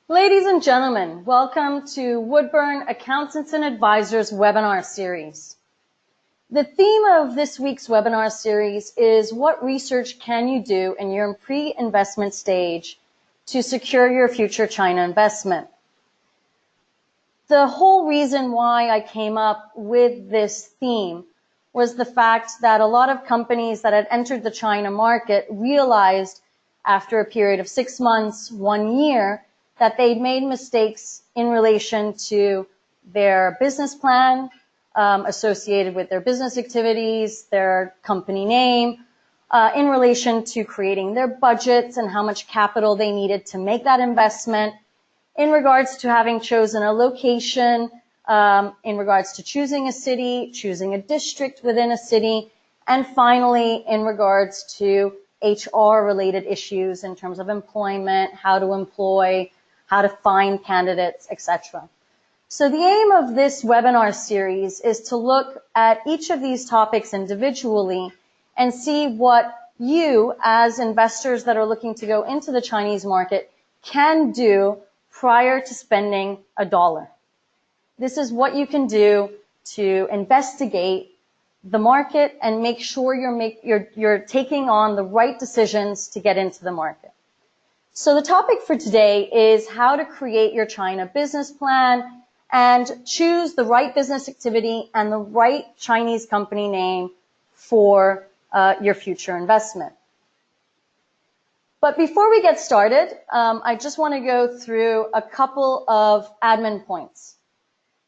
Ladies and gentlemen, welcome to Woodburn Accountants and Advisors webinar series. The theme of this week's webinar series is what research can you do in your pre-investment stage to secure your future China investment? The whole reason why I came up with this theme was the fact that a lot of companies that had entered the China market realized after a period of 6 months, 1 year, that they'd made mistakes in relation to their business plan, associated with their business activities, their company name, in relation to creating their budgets and how much capital they needed to make that investment, in regards to having chosen a location, in regards to choosing a city, choosing a district within a city, and finally in regards to HR-related issues in terms of employment, how to employ, how to find candidates, etc. So the aim of this webinar series is to look at each of these topics individually and see what you, as investors that are looking to go into the Chinese market, can do prior to spending $1. This is what you can do to investigate the market and make sure you're taking on the right decisions to get into the market. So the topic for today is how to create your China business plan and choose the right business activity and the right Chinese company name for your future investment. But before we get started, I just want to go through a couple of admin points.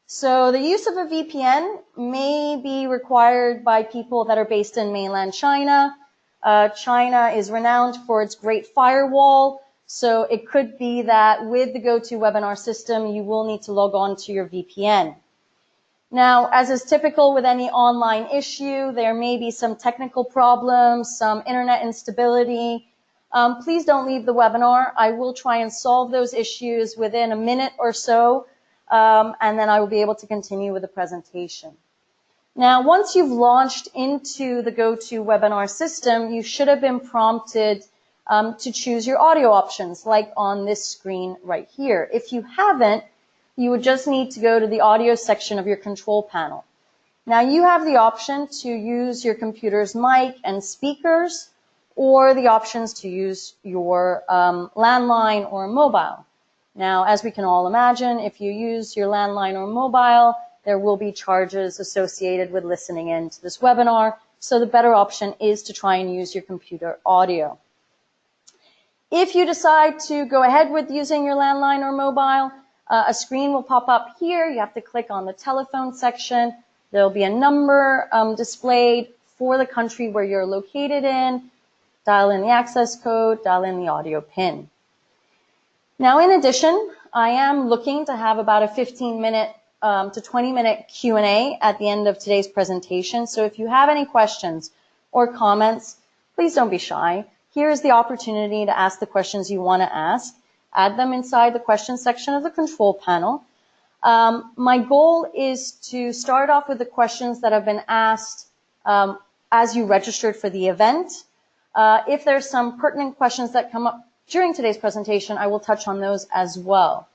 So the use of a VPN may be required by people that are based in mainland China. China is renowned for its great firewall, so it could be that with the GoToWebinar system, you will need to log on to your VPN. Now, as is typical with any online issue, there may be some technical problems, some internet instability. Please don't leave the webinar. I will try and solve those issues within a minute or so, and then I will be able to continue with the presentation. Now, once you've launched into the GoToWebinar system, you should have been prompted to choose your audio options, like on this screen right here. If you haven't, you would just need to go to the audio section of your control panel. Now, you have the option to use your computer's mic and speakers, or the options to use your landline or mobile. Now, as we can all imagine, if you use your landline or mobile, there will be charges associated with listening in to this webinar, so the better option is to try and use your computer audio. If you decide to go ahead with using your landline or mobile, a screen will pop up here. You have to click on the telephone section. There will be a number displayed for the country where you're located in. Dial in the access code, dial in the audio PIN. Now, in addition, I am looking to have about a 15-minute to 20-minute Q&A at the end of today's presentation. So if you have any questions or comments, please don't be shy. Here is the opportunity to ask the questions you want to ask. Add them inside the question section of the control panel. My goal is to start off with the questions that have been asked as you registered for the event. If there's some pertinent questions that come up during today's presentation, I will touch on those as well.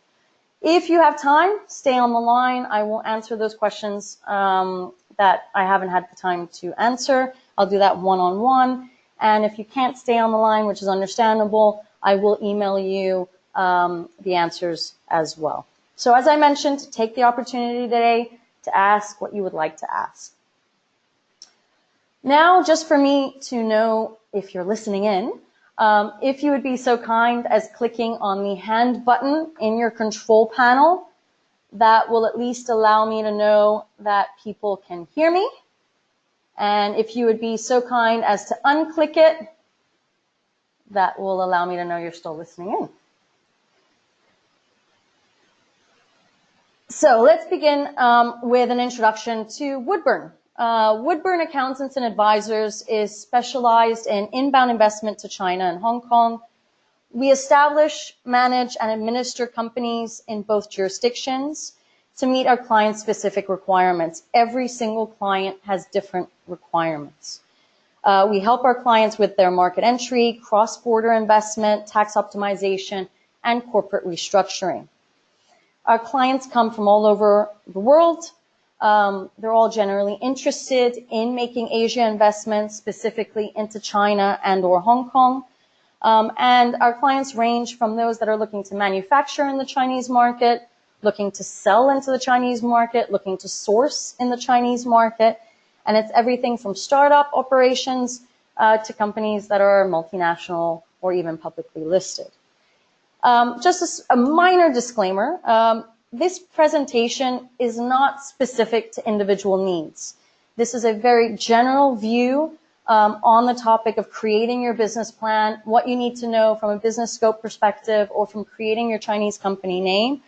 If you have time, stay on the line. I will answer those questions that I haven't had the time to answer. I'll do that one-on-one. And if you can't stay on the line, which is understandable, I will email you the answers as well. So as I mentioned, take the opportunity today to ask what you would like to ask. Now, just for me to know if you're listening in, if you would be so kind as clicking on the hand button in your control panel, that will at least allow me to know that people can hear me. And if you would be so kind as to unclick it, that will allow me to know you're still listening in. So let's begin with an introduction to Woodburn. Woodburn Accountants and Advisors is specialized in inbound investment to China and Hong Kong. We establish, manage, and administer companies in both jurisdictions to meet our clients' specific requirements. Every single client has different requirements. We help our clients with their market entry, cross-border investment, tax optimization, and corporate restructuring. Our clients come from all over the world. They're all generally interested in making Asia investments, specifically into China and or Hong Kong. And our clients range from those that are looking to manufacture in the Chinese market, looking to sell into the Chinese market, looking to source in the Chinese market. And it's everything from startup operations to companies that are multinational or even publicly listed. Just a minor disclaimer, this presentation is not specific to individual needs. This is a very general view on the topic of creating your business plan, what you need to know from a business scope perspective or from creating your Chinese company name.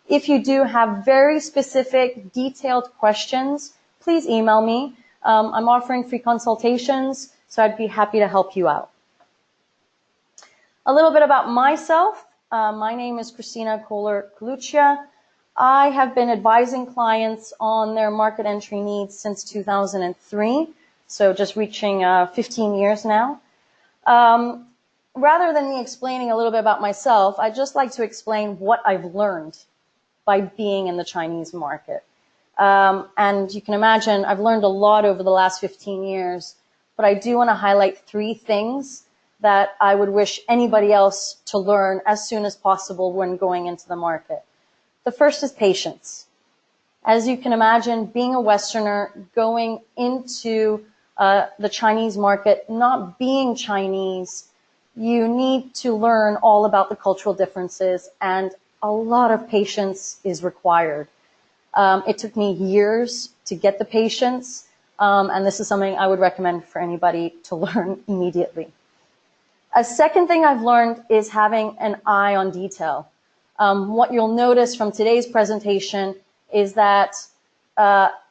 If you do have very specific, detailed questions, please email me. I'm offering free consultations, so I'd be happy to help you out. A little bit about myself. My name is Christina Kohler. I have been advising clients on their market entry needs since 2003, so just reaching 15 years now. Rather than me explaining a little bit about myself, I'd just like to explain what I've learned by being in the Chinese market. And you can imagine I've learned a lot over the last 15 years, but I do want to highlight 3 things that I would wish anybody else to learn as soon as possible when going into the market. The first is patience. As you can imagine, being a Westerner, going into the Chinese market, not being Chinese, you need to learn all about the cultural differences, and a lot of patience is required. It took me years to get the patience, and this is something I would recommend for anybody to learn immediately. A second thing I've learned is having an eye on detail. What you'll notice from today's presentation is that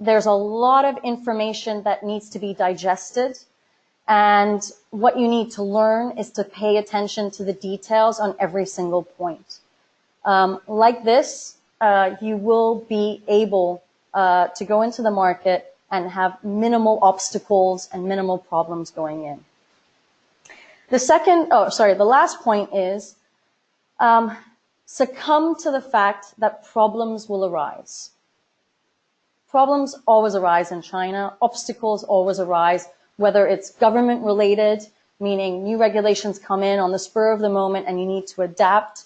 there's a lot of information that needs to be digested, and what you need to learn is to pay attention to the details on every single point. Like this, you will be able to go into the market and have minimal obstacles and minimal problems going in. The last point is succumb to the fact that problems will arise. Problems always arise in China. Obstacles always arise, whether it's government related, meaning new regulations come in on the spur of the moment and you need to adapt.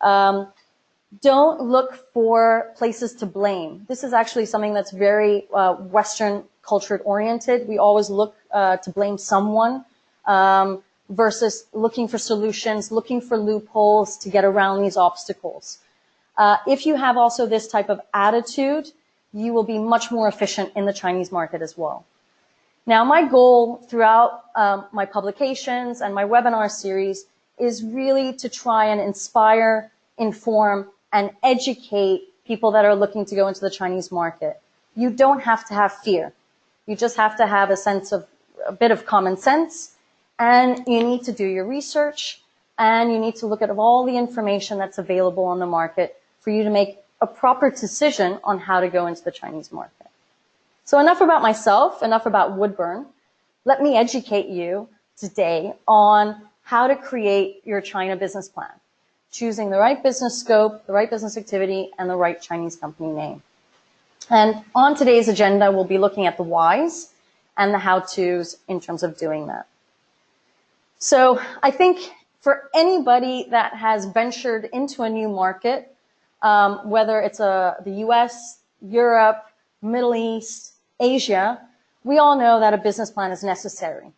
Don't look for places to blame. This is actually something that's very Western culture oriented. We always look to blame someone versus looking for solutions, looking for loopholes to get around these obstacles. If you have also this type of attitude, you will be much more efficient in the Chinese market as well. Now, my goal throughout my publications and my webinar series is really to try and inspire, inform, and educate people that are looking to go into the Chinese market. You don't have to have fear. You just have to have a bit of common sense, and you need to do your research, and you need to look at all the information that's available on the market for you to make a proper decision on how to go into the Chinese market. So enough about myself, enough about Woodburn. Let me educate you today on how to create your China business plan, choosing the right business scope, the right business activity, and the right Chinese company name. And on today's agenda, we'll be looking at the whys and the how-tos in terms of doing that. So I think for anybody that has ventured into a new market, whether it's the US, Europe, Middle East, Asia, we all know that a business plan is necessary.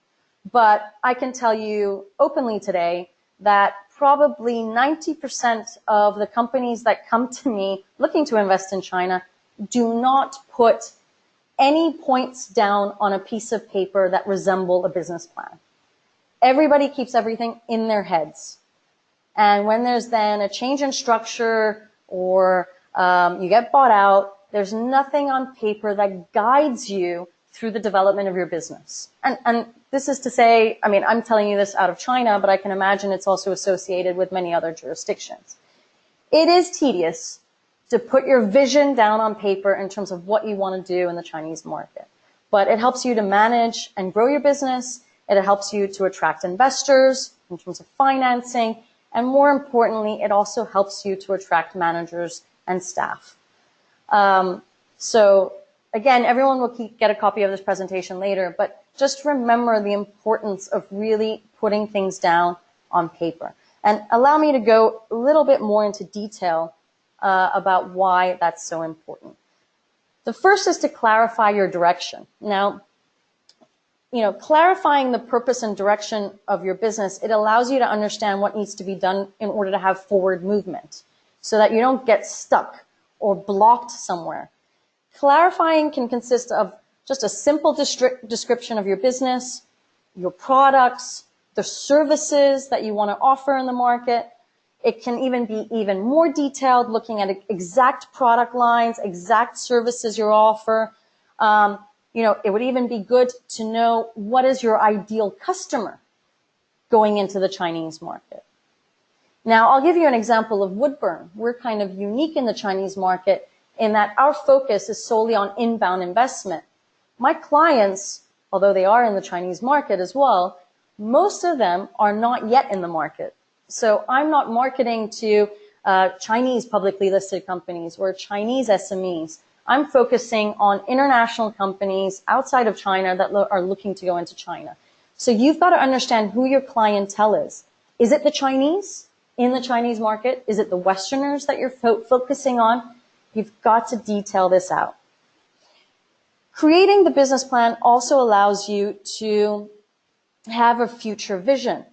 But I can tell you openly today that probably 90% of the companies that come to me looking to invest in China do not put any points down on a piece of paper that resemble a business plan. Everybody keeps everything in their heads. And when there's then a change in structure or you get bought out, there's nothing on paper that guides you through the development of your business. And this is to say, I mean, I'm telling you this out of China, but I can imagine it's also associated with many other jurisdictions. It is tedious to put your vision down on paper in terms of what you want to do in the Chinese market. But it helps you to manage and grow your business. It helps you to attract investors in terms of financing, And more importantly, it also helps you to attract managers and staff. So again, everyone will get a copy of this presentation later, but just remember the importance of really putting things down on paper. And allow me to go a little bit more into detail about why that's so important. The first is to clarify your direction. Now, clarifying the purpose and direction of your business, it allows you to understand what needs to be done in order to have forward movement so that you don't get stuck or blocked somewhere. Clarifying can consist of just a simple description of your business, your products, the services that you want to offer in the market. It can even be even more detailed, looking at exact product lines, exact services you offer. It would even be good to know what is your ideal customer going into the Chinese market. Now, I'll give you an example of Woodburn. We're kind of unique in the Chinese market in that our focus is solely on inbound investment. My clients, although they are in the Chinese market as well, most of them are not yet in the market. So I'm not marketing to Chinese publicly listed companies or Chinese SMEs. I'm focusing on international companies outside of China that are looking to go into China. So you've got to understand who your clientele is. Is it the Chinese in the Chinese market? Is it the Westerners that you're focusing on? You've got to detail this out. Creating the business plan also allows you to have a future vision.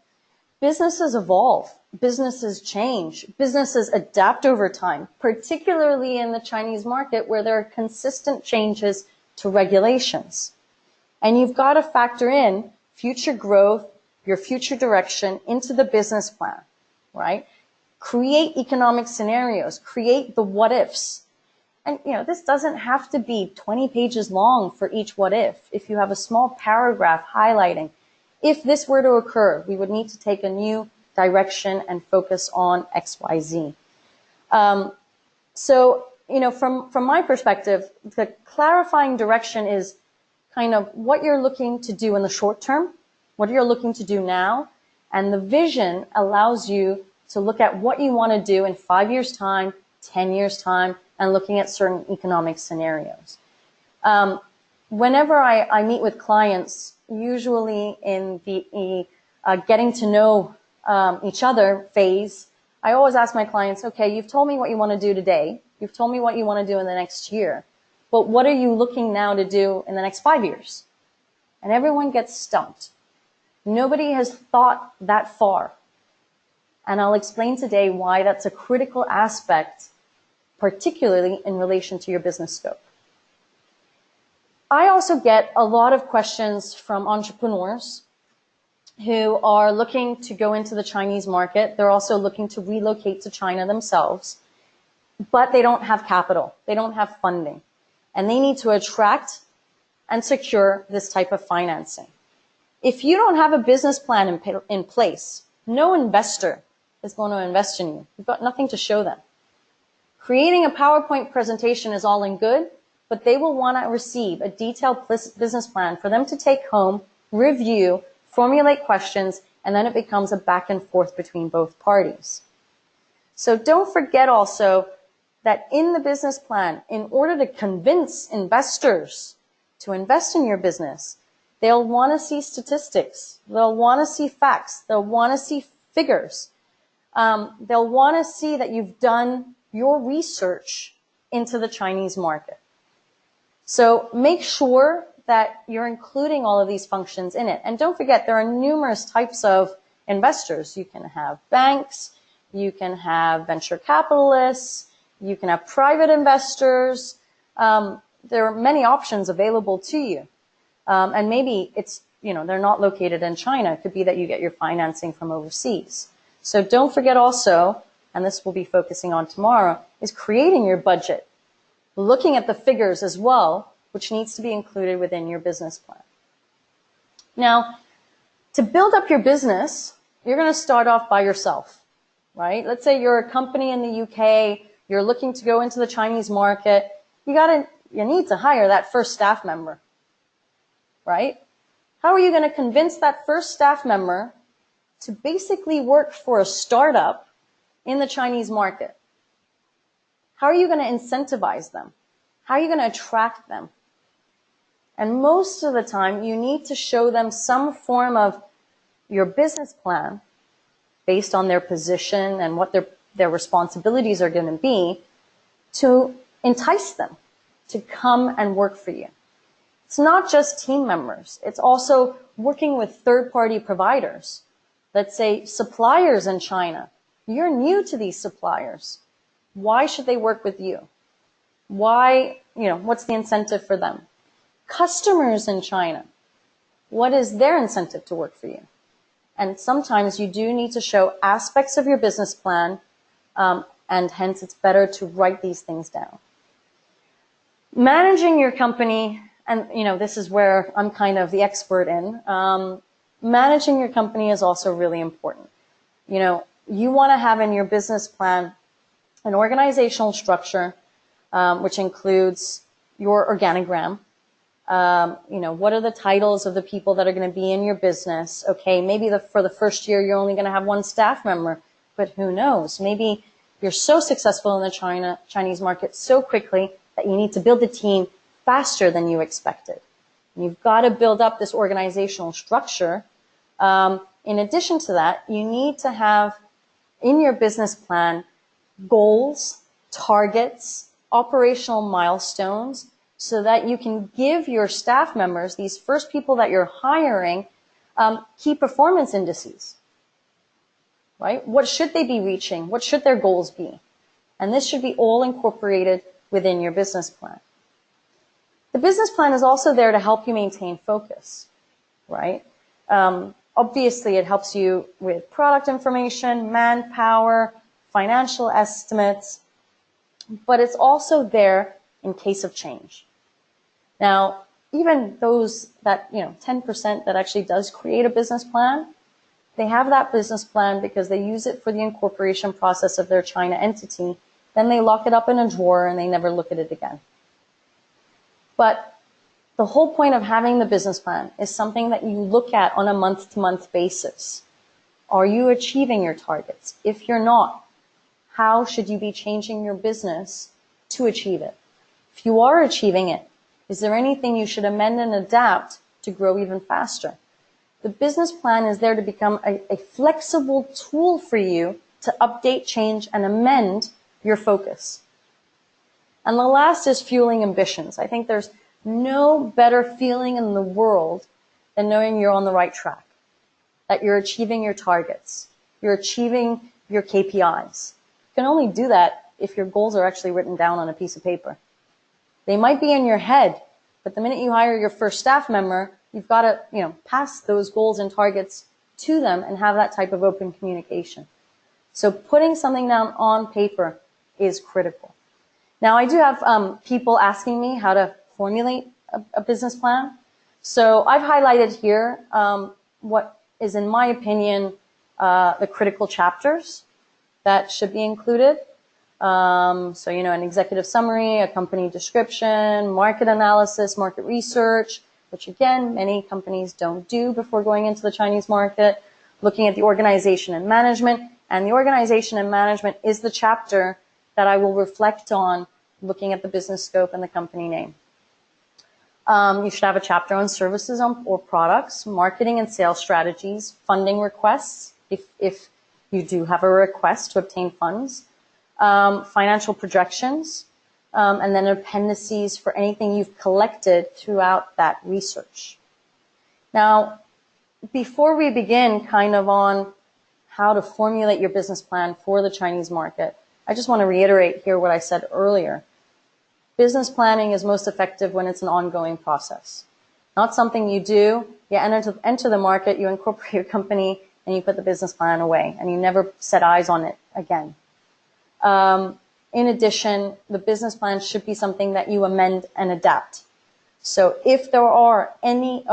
Businesses evolve, businesses change, businesses adapt over time, particularly in the Chinese market where there are consistent changes to regulations. And you've got to factor in future growth, your future direction into the business plan, right? Create economic scenarios, create the what ifs. And this doesn't have to be 20 pages long for each what if. If you have a small paragraph highlighting, if this were to occur, we would need to take a new direction and focus on X, Y, Z. From my perspective, the clarifying direction is kind of what you're looking to do in the short term, what you're looking to do now, and the vision allows you to look at what you want to do in 5 years' time, 10 years' time, and looking at certain economic scenarios. Whenever I meet with clients, usually in the getting to know each other phase, I always ask my clients, okay, you've told me what you want to do today. You've told me what you want to do in the next year. But what are you looking now to do in the next 5 years? And everyone gets stumped. Nobody has thought that far. And I'll explain today why that's a critical aspect, particularly in relation to your business scope. I also get a lot of questions from entrepreneurs who are looking to go into the Chinese market. They're also looking to relocate to China themselves, but they don't have capital. They don't have funding, and they need to attract and secure this type of financing. If you don't have a business plan in place, no investor is going to invest in you. You've got nothing to show them. Creating a PowerPoint presentation is all in good, but they will want to receive a detailed business plan for them to take home, review, formulate questions, and then it becomes a back and forth between both parties. So don't forget also that in the business plan, in order to convince investors to invest in your business, they'll want to see statistics. They'll want to see facts. They'll want to see figures. They'll want to see that you've done your research into the Chinese market. So make sure that you're including all of these functions in it. And don't forget, there are numerous types of investors. You can have banks, you can have venture capitalists, you can have private investors. There are many options available to you. And maybe it's, they're not located in China. It could be that you get your financing from overseas. So don't forget also, and this we'll be focusing on tomorrow, is creating your budget, looking at the figures as well, which needs to be included within your business plan. Now, to build up your business, you're going to start off by yourself, right? Let's say you're a company in the UK, you're looking to go into the Chinese market, you need to hire that first staff member, right? How are you going to convince that first staff member to basically work for a startup in the Chinese market? How are you going to incentivize them? How are you going to attract them? And most of the time, you need to show them some form of your business plan based on their position and what their responsibilities are going to be to entice them to come and work for you. It's not just team members. It's also working with third-party providers. Let's say suppliers in China. You're new to these suppliers. Why should they work with you? Why, what's the incentive for them? Customers in China. What is their incentive to work for you? And sometimes you do need to show aspects of your business plan, and hence it's better to write these things down. Managing your company, and this is where I'm kind of the expert in, managing your company is also really important. You want to have in your business plan an organizational structure, which includes your organogram. What are the titles of the people that are going to be in your business? Okay, maybe for the first year, you're only going to have one staff member, but who knows? Maybe you're so successful in the Chinese market so quickly that you need to build a team faster than you expected. You've got to build up this organizational structure. In addition to that, you need to have in your business plan goals, targets, operational milestones, so that you can give your staff members, these first people that you're hiring, key performance indices, right? What should they be reaching? What should their goals be? And this should be all incorporated within your business plan. The business plan is also there to help you maintain focus, right? Obviously, it helps you with product information, manpower, financial estimates, but it's also there in case of change. Now, even those that, 10% that actually does create a business plan, they have that business plan because they use it for the incorporation process of their China entity. Then they lock it up in a drawer and they never look at it again. But the whole point of having the business plan is something that you look at on a month-to-month basis. Are you achieving your targets? If you're not, how should you be changing your business to achieve it? If you are achieving it, is there anything you should amend and adapt to grow even faster? The business plan is there to become a flexible tool for you to update, change, and amend your focus. And the last is fueling ambitions. I think there's no better feeling in the world than knowing you're on the right track, that you're achieving your targets, you're achieving your KPIs. You can only do that if your goals are actually written down on a piece of paper. They might be in your head, but the minute you hire your first staff member, you've got to, pass those goals and targets to them and have that type of open communication. So putting something down on paper is critical. Now, I do have people asking me how to formulate a business plan. So I've highlighted here what is, in my opinion, the critical chapters that should be included. So, an executive summary, a company description, market analysis, market research, which again, many companies don't do before going into the Chinese market, looking at the organization and management. And the organization and management is the chapter that I will reflect on looking at the business scope and the company name. You should have a chapter on services or products, marketing and sales strategies, funding requests, if you do have a request to obtain funds, financial projections, and then appendices for anything you've collected throughout that research. Now, before we begin kind of on how to formulate your business plan for the Chinese market, I just want to reiterate here what I said earlier. Business planning is most effective when it's an ongoing process. Not something you do, you enter the market, you incorporate your company, and you put the business plan away, and you never set eyes on it again. In addition, the business plan should be something that you amend and adapt. So if there are any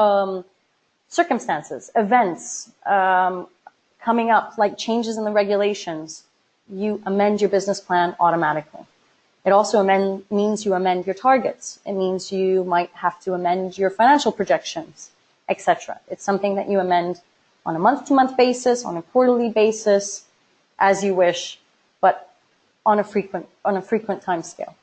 circumstances, events coming up, like changes in the regulations, you amend your business plan automatically. It also means you amend your targets. It means you might have to amend your financial projections, etc. It's something that you amend on a month-to-month basis, on a quarterly basis, as you wish, but on a frequent time scale.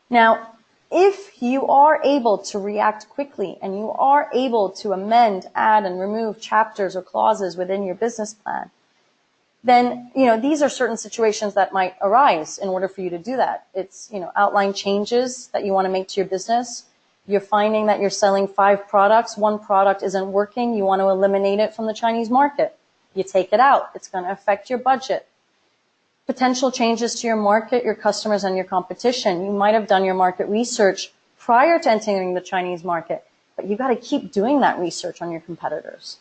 Now, if you are able to react quickly and you are able to amend, add, and remove chapters or clauses within your business plan, then, these are certain situations that might arise in order for you to do that. It's, outline changes that you want to make to your business. You're finding that you're selling 5 products. 1 product isn't working. You want to eliminate it from the Chinese market. You take it out. It's going to affect your budget. Potential changes to your market, your customers, and your competition. You might have done your market research prior to entering the Chinese market, but you got to keep doing that research on your competitors,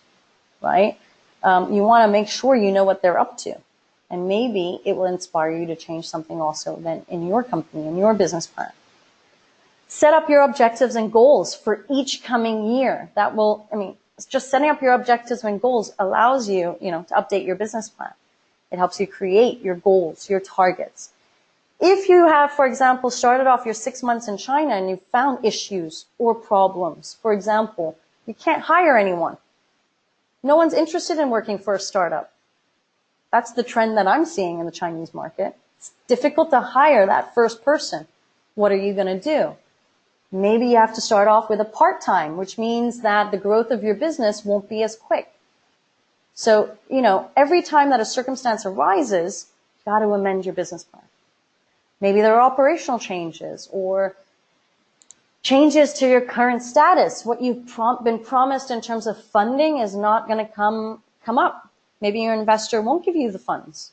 right? You want to make sure you know what they're up to, and maybe it will inspire you to change something also then in your company, in your business plan. Set up your objectives and goals for each coming year. That will, just setting up your objectives and goals allows you, to update your business plan. It helps you create your goals, your targets. If you have, for example, started off your 6 months in China and you found issues or problems, for example, you can't hire anyone. No one's interested in working for a startup. That's the trend that I'm seeing in the Chinese market. It's difficult to hire that first person. What are you going to do? Maybe you have to start off with a part-time, which means that the growth of your business won't be as quick. So, every time that a circumstance arises, you got to amend your business plan. Maybe there are operational changes or changes to your current status. What you've been promised in terms of funding is not going to come up. Maybe your investor won't give you the funds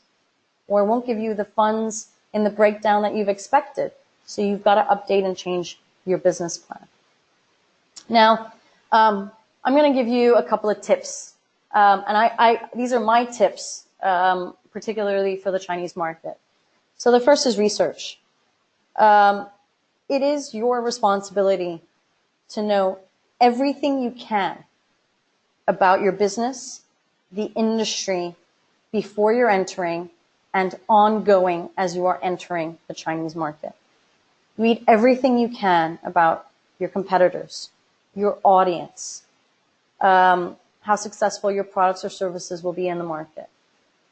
or won't give you the funds in the breakdown that you've expected. So you've got to update and change your business plan. Now, I'm going to give you a couple of tips. These are my tips, particularly for the Chinese market. So the first is research. It is your responsibility to know everything you can about your business, the industry, before you're entering and ongoing as you are entering the Chinese market. Read everything you can about your competitors, your audience, how successful your products or services will be in the market.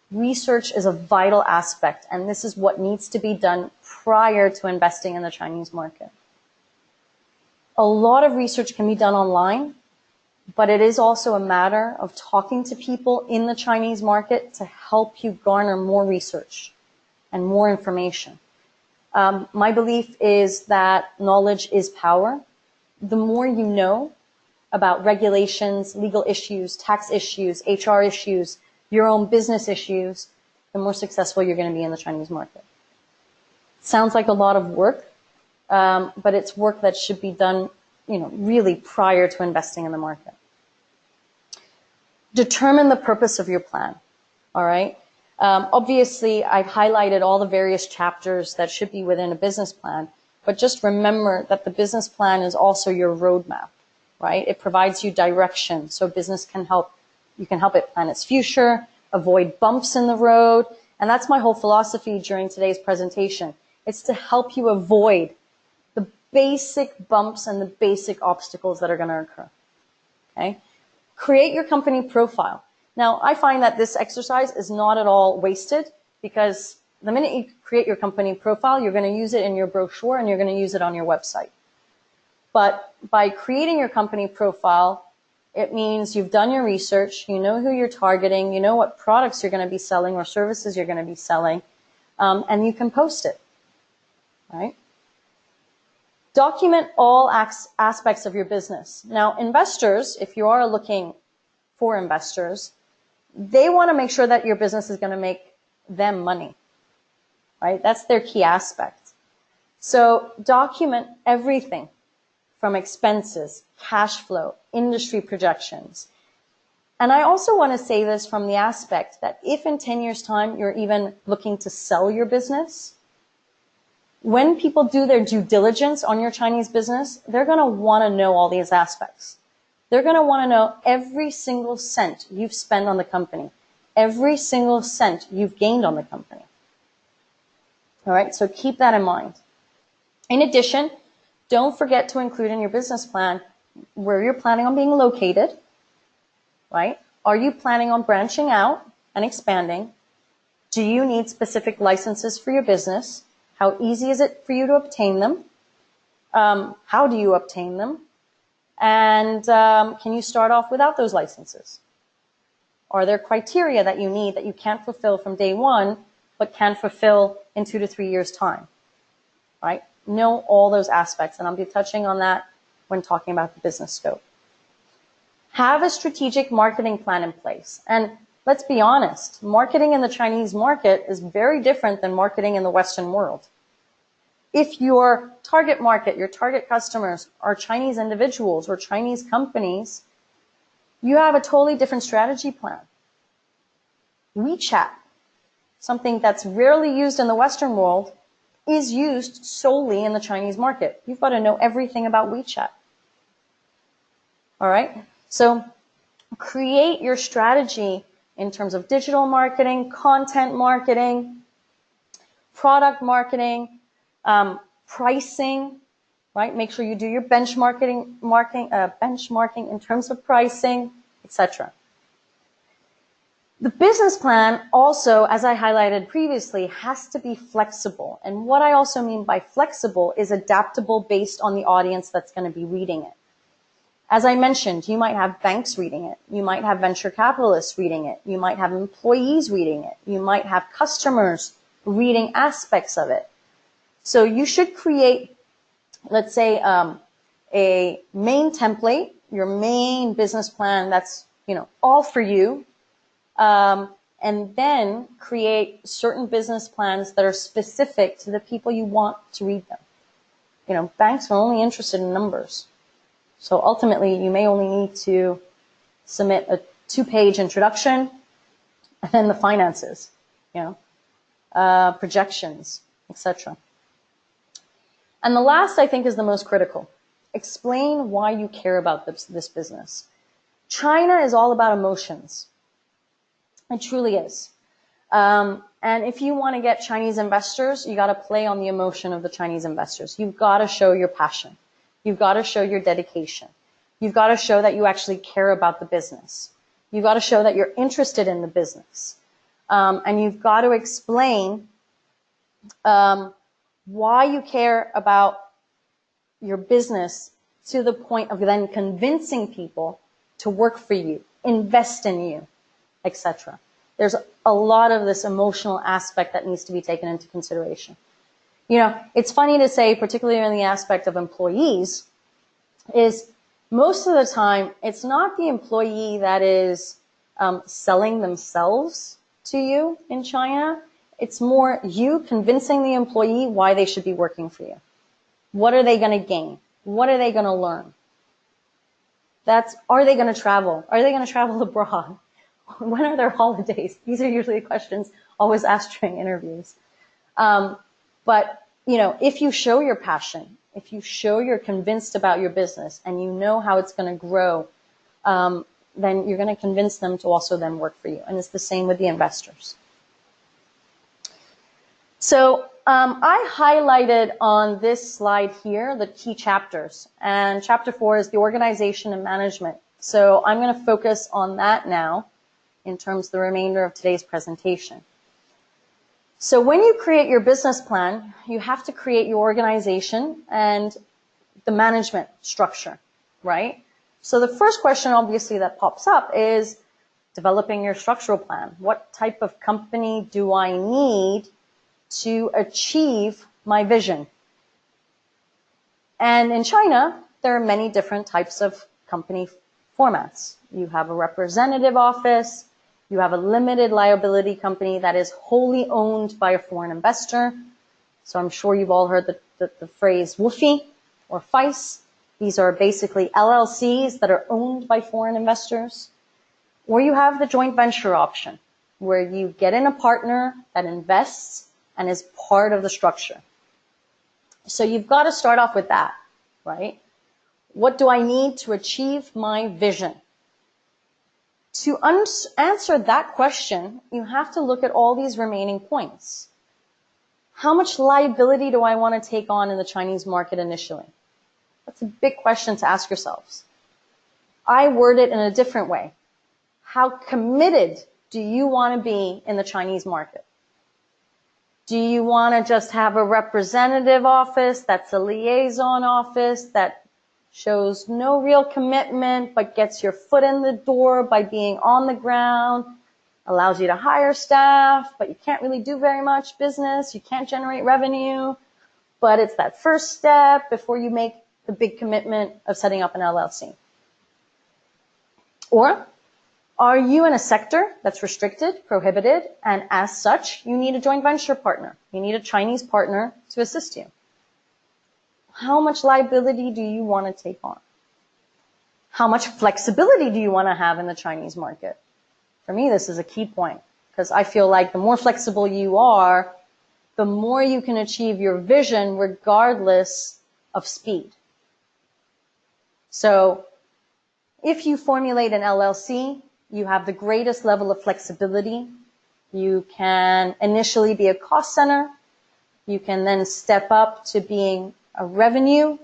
Research is a vital aspect, and this is what needs to be done prior to investing in the Chinese market. A lot of research can be done online, but it is also a matter of talking to people in the Chinese market to help you garner more research and more information. My belief is that knowledge is power. The more you know about regulations, legal issues, tax issues, HR issues, your own business issues, the more successful you're going to be in the Chinese market. Sounds like a lot of work, but it's work that should be done, really prior to investing in the market. Determine the purpose of your plan, all right? Obviously, I've highlighted all the various chapters that should be within a business plan, but just remember that the business plan is also your roadmap, right? It provides you direction so business can help. You can help it plan its future, avoid bumps in the road, and that's my whole philosophy during today's presentation. It's to help you avoid the basic bumps and the basic obstacles that are going to occur, okay? Create your company profile. Now, I find that this exercise is not at all wasted because the minute you create your company profile, you're going to use it in your brochure and you're going to use it on your website. But by creating your company profile, it means you've done your research, you know who you're targeting, you know what products you're going to be selling or services you're going to be selling, and you can post it, right? Document all aspects of your business. Now, investors, if you are looking for investors, they want to make sure that your business is going to make them money, right? That's their key aspect. So document everything from expenses, cash flow, industry projections. And I also want to say this from the aspect that if in 10 years' time you're even looking to sell your business, when people do their due diligence on your Chinese business, they're going to want to know all these aspects. They're going to want to know every single cent you've spent on the company, every single cent you've gained on the company. All right, so keep that in mind. In addition, don't forget to include in your business plan where you're planning on being located, right? Are you planning on branching out and expanding? Do you need specific licenses for your business? How easy is it for you to obtain them? How do you obtain them? And can you start off without those licenses? Are there criteria that you need that you can't fulfill from day one, but can fulfill in 2 to 3 years' time? Right? Know all those aspects, and I'll be touching on that when talking about the business scope. Have a strategic marketing plan in place. And let's be honest, marketing in the Chinese market is very different than marketing in the Western world. If your target market, your target customers are Chinese individuals or Chinese companies, you have a totally different strategy plan. WeChat, something that's rarely used in the Western world, is used solely in the Chinese market. You've got to know everything about WeChat. All right? So create your strategy in terms of digital marketing, content marketing, product marketing, pricing, right? Make sure you do your benchmarking in terms of pricing, etc. The business plan also, as I highlighted previously, has to be flexible. And what I also mean by flexible is adaptable based on the audience that's going to be reading it. As I mentioned, you might have banks reading it. You might have venture capitalists reading it. You might have employees reading it. You might have customers reading aspects of it. So you should create, let's say, a main template, your main business plan that's, all for you. And then create certain business plans that are specific to the people you want to read them. Banks are only interested in numbers. So ultimately, you may only need to submit a 2-page introduction and then the finances, projections, etc. And the last, I think, is the most critical. Explain why you care about this business. China is all about emotions. It truly is. And if you want to get Chinese investors, you got to play on the emotion of the Chinese investors. You've got to show your passion. You've got to show your dedication. You've got to show that you actually care about the business. You've got to show that you're interested in the business. And you've got to explain why you care about your business to the point of then convincing people to work for you, invest in you, etc. There's a lot of this emotional aspect that needs to be taken into consideration. It's funny to say, particularly in the aspect of employees, is most of the time, it's not the employee that is selling themselves to you in China. It's more you convincing the employee why they should be working for you. What are they going to gain? What are they going to learn? Are they going to travel? Are they going to travel abroad? When are their holidays? These are usually questions always asked during interviews. But, if you show your passion, if you show you're convinced about your business and you know how it's going to grow, then you're going to convince them to also then work for you. And it's the same with the investors. So I highlighted on this slide here the key chapters. And chapter 4 is the organization and management. So I'm going to focus on that now in terms of the remainder of today's presentation. So when you create your business plan, you have to create your organization and the management structure, right? So the first question, obviously, that pops up is developing your structural plan. What type of company do I need to achieve my vision? And in China, there are many different types of company formats. You have a representative office. You have a limited liability company that is wholly owned by a foreign investor. So I'm sure you've all heard the phrase WOFI or FICE. These are basically LLCs that are owned by foreign investors. Or you have the joint venture option, where you get in a partner that invests and is part of the structure. So you've got to start off with that, right? What do I need to achieve my vision? To answer that question, you have to look at all these remaining points. How much liability do I want to take on in the Chinese market initially? That's a big question to ask yourselves. I word it in a different way. How committed do you want to be in the Chinese market? Do you want to just have a representative office that's a liaison office that shows no real commitment but gets your foot in the door by being on the ground, allows you to hire staff, but you can't really do very much business, you can't generate revenue, but it's that first step before you make the big commitment of setting up an LLC? Or are you in a sector that's restricted, prohibited, and as such, you need a joint venture partner? You need a Chinese partner to assist you. How much liability do you want to take on? How much flexibility do you want to have in the Chinese market? For me, this is a key point, because I feel like the more flexible you are, the more you can achieve your vision regardless of speed. So if you formulate an LLC, you have the greatest level of flexibility. You can initially be a cost center. You can then step up to being a revenue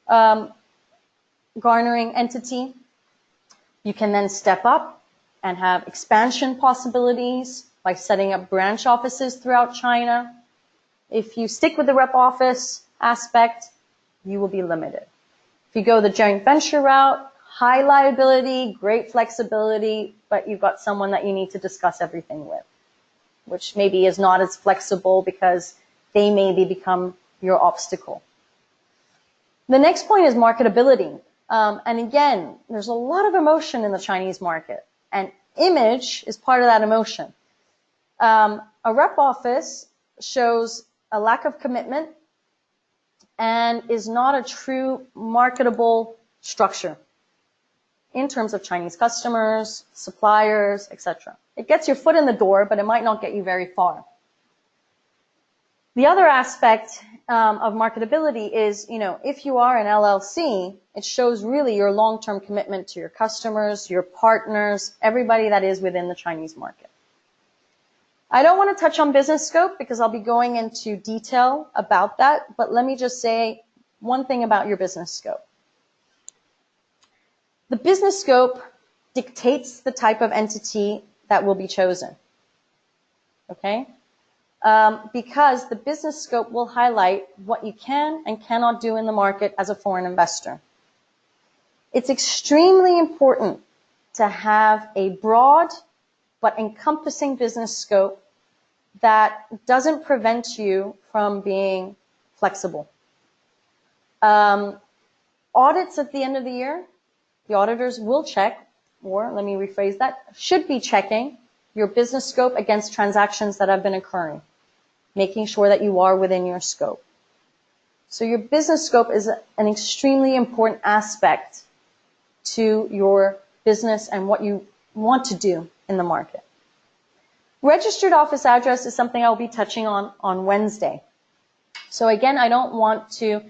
garnering entity. You can then step up and have expansion possibilities by setting up branch offices throughout China. If you stick with the rep office aspect, you will be limited. If you go the joint venture route, high liability, great flexibility, but you've got someone that you need to discuss everything with, which maybe is not as flexible because they maybe become your obstacle. The next point is marketability. And again, there's a lot of emotion in the Chinese market, and image is part of that emotion. A rep office shows a lack of commitment and is not a true marketable structure in terms of Chinese customers, suppliers, etc. It gets your foot in the door, but it might not get you very far. The other aspect of marketability is, if you are an LLC, it shows really your long-term commitment to your customers, your partners, everybody that is within the Chinese market. I don't want to touch on business scope because I'll be going into detail about that, but let me just say one thing about your business scope. The business scope dictates the type of entity that will be chosen, okay? Because the business scope will highlight what you can and cannot do in the market as a foreign investor. It's extremely important to have a broad but encompassing business scope that doesn't prevent you from being flexible. Audits at the end of the year, the auditors will check, or let me rephrase that, should be checking your business scope against transactions that have been occurring, making sure that you are within your scope. So your business scope is an extremely important aspect to your business and what you want to do in the market. Registered office address is something I'll be touching on Wednesday. So again, I don't want to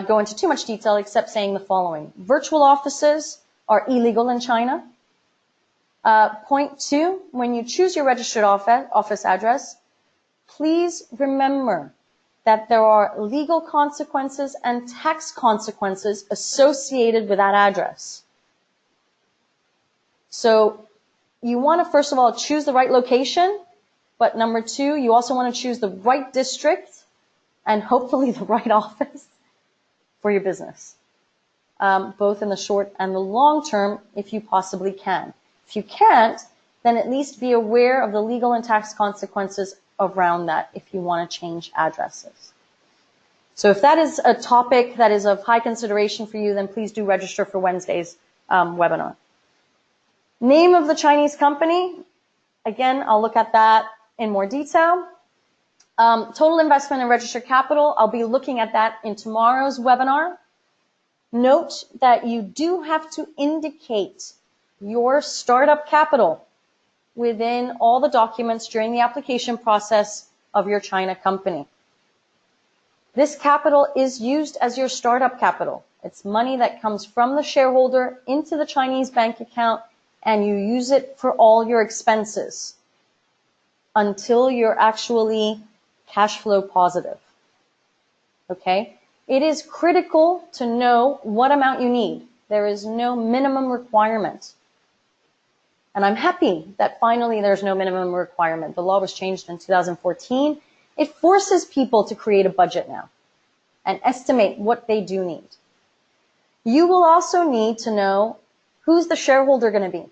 go into too much detail except saying the following. Virtual offices are illegal in China. Point 2, when you choose your registered office address, please remember that there are legal consequences and tax consequences associated with that address. So you want to, first of all, choose the right location, but number 2, you also want to choose the right district and hopefully the right office for your business, both in the short and the long term, if you possibly can. If you can't, then at least be aware of the legal and tax consequences around that if you want to change addresses. So if that is a topic that is of high consideration for you, then please do register for Wednesday's webinar. Name of the Chinese company, again, I'll look at that in more detail. Total investment in registered capital, I'll be looking at that in tomorrow's webinar. Note that you do have to indicate your startup capital within all the documents during the application process of your China company. This capital is used as your startup capital. It's money that comes from the shareholder into the Chinese bank account, and you use it for all your expenses until you're actually cash flow positive. Okay? It is critical to know what amount you need. There is no minimum requirement. And I'm happy that finally there's no minimum requirement. The law was changed in 2014. It forces people to create a budget now and estimate what they do need. You will also need to know who's the shareholder going to be.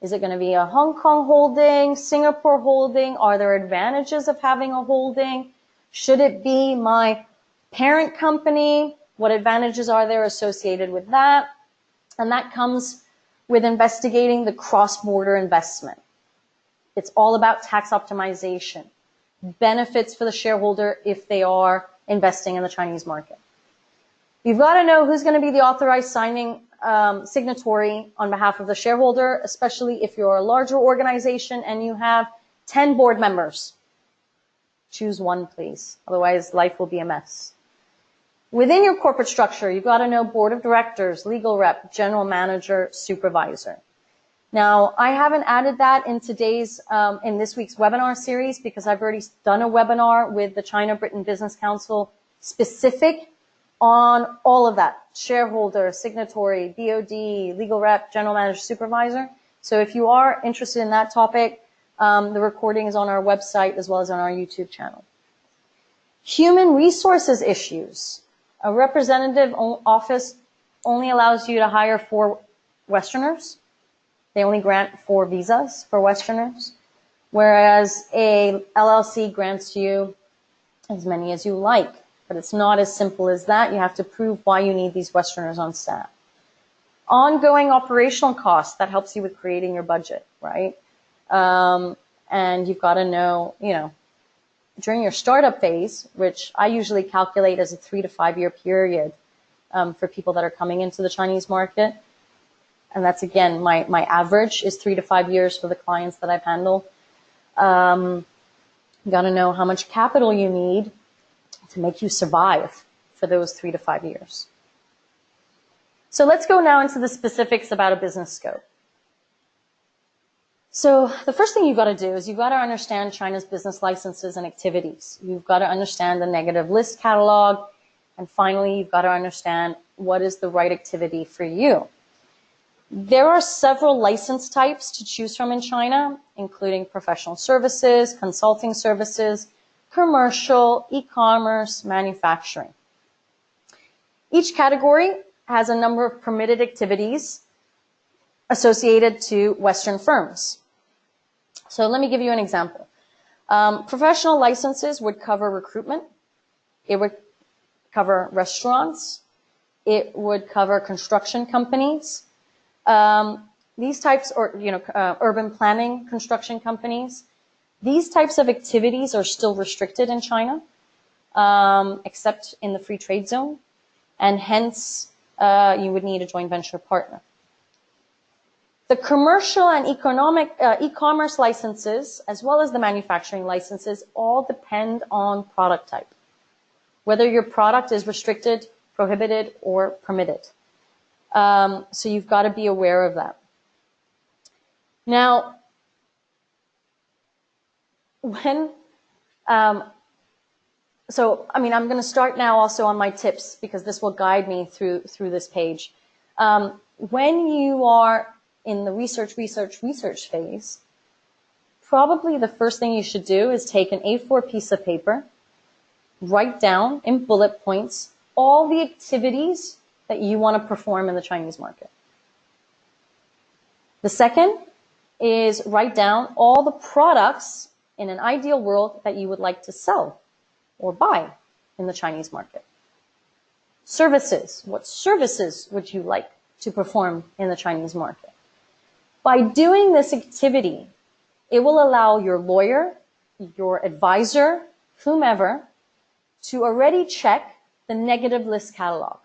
Is it going to be a Hong Kong holding, Singapore holding? Are there advantages of having a holding? Should it be my parent company? What advantages are there associated with that? And that comes with investigating the cross-border investment. It's all about tax optimization, benefits for the shareholder if they are investing in the Chinese market. You've got to know who's going to be the authorized signatory on behalf of the shareholder, especially if you're a larger organization and you have 10 board members. Choose one, please. Otherwise, life will be a mess. Within your corporate structure, you've got to know board of directors, legal rep, general manager, supervisor. Now, I haven't added that in in this week's webinar series because I've already done a webinar with the China-Britain Business Council specific on all of that. Shareholder, signatory, BOD, legal rep, general manager, supervisor. So if you are interested in that topic, the recording is on our website as well as on our YouTube channel. Human resources issues. A representative office only allows you to hire 4 Westerners. They only grant 4 visas for Westerners, whereas a LLC grants you as many as you like. But it's not as simple as that. You have to prove why you need these Westerners on staff. Ongoing operational costs, that helps you with creating your budget, right? And you've got to know, during your startup phase, which I usually calculate as a 3 to 5 year period for people that are coming into the Chinese market. And that's, again, my average is 3 to 5 years for the clients that I've handled. You got to know how much capital you need to make you survive for those 3 to 5 years. So let's go now into the specifics about a business scope. So the first thing you've got to do is you've got to understand China's business licenses and activities. You've got to understand the negative list catalog. And finally, you've got to understand what is the right activity for you. There are several license types to choose from in China, including professional services, consulting services, commercial, e-commerce, manufacturing. Each category has a number of permitted activities associated to Western firms. So let me give you an example. Professional licenses would cover recruitment. It would cover restaurants. It would cover construction companies. These types, or urban planning construction companies. These types of activities are still restricted in China, except in the free trade zone, and hence you would need a joint venture partner. The commercial and e-commerce licenses, as well as the manufacturing licenses, all depend on product type, whether your product is restricted, prohibited, or permitted. So you've got to be aware of that. Now, I'm going to start now also on my tips because this will guide me through this page. When you are in the research phase, probably the first thing you should do is take an A4 piece of paper, write down in bullet points all the activities that you want to perform in the Chinese market. The second is write down all the products in an ideal world that you would like to sell or buy in the Chinese market. Services. What services would you like to perform in the Chinese market? By doing this activity, it will allow your lawyer, your advisor, whomever, to already check the negative list catalog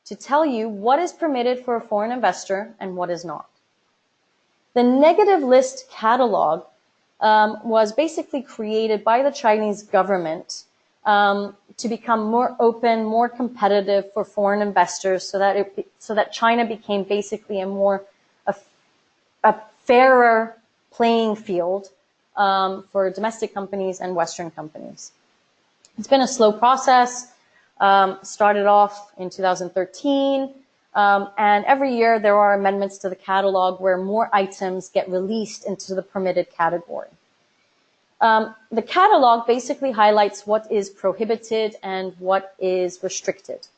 to tell you what is permitted for a foreign investor and what is not. The negative list catalog was basically created by the Chinese government to become more open, more competitive for foreign investors, so that China became basically a fairer playing field for domestic companies and Western companies. It's been a slow process. Started off in 2013. And every year there are amendments to the catalog where more items get released into the permitted category. The catalog basically highlights what is prohibited and what is restricted.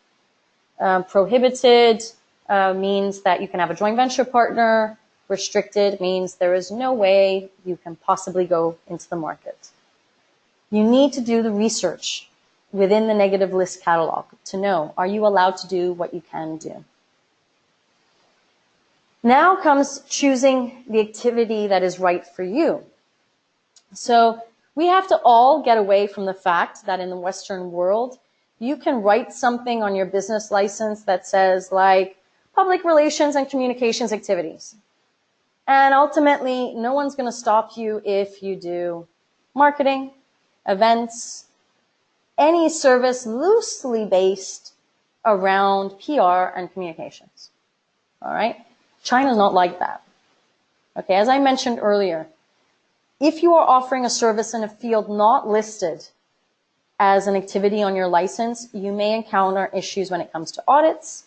Prohibited means that you can have a joint venture partner. Restricted means there is no way you can possibly go into the market. You need to do the research within the negative list catalog to know, are you allowed to do what you can do? Now comes choosing the activity that is right for you. So we have to all get away from the fact that in the Western world, you can write something on your business license that says like public relations and communications activities. And ultimately, no one's going to stop you if you do marketing, events, any service loosely based around PR and communications. All right? China's not like that. Okay, as I mentioned earlier, if you are offering a service in a field not listed as an activity on your license, you may encounter issues when it comes to audits,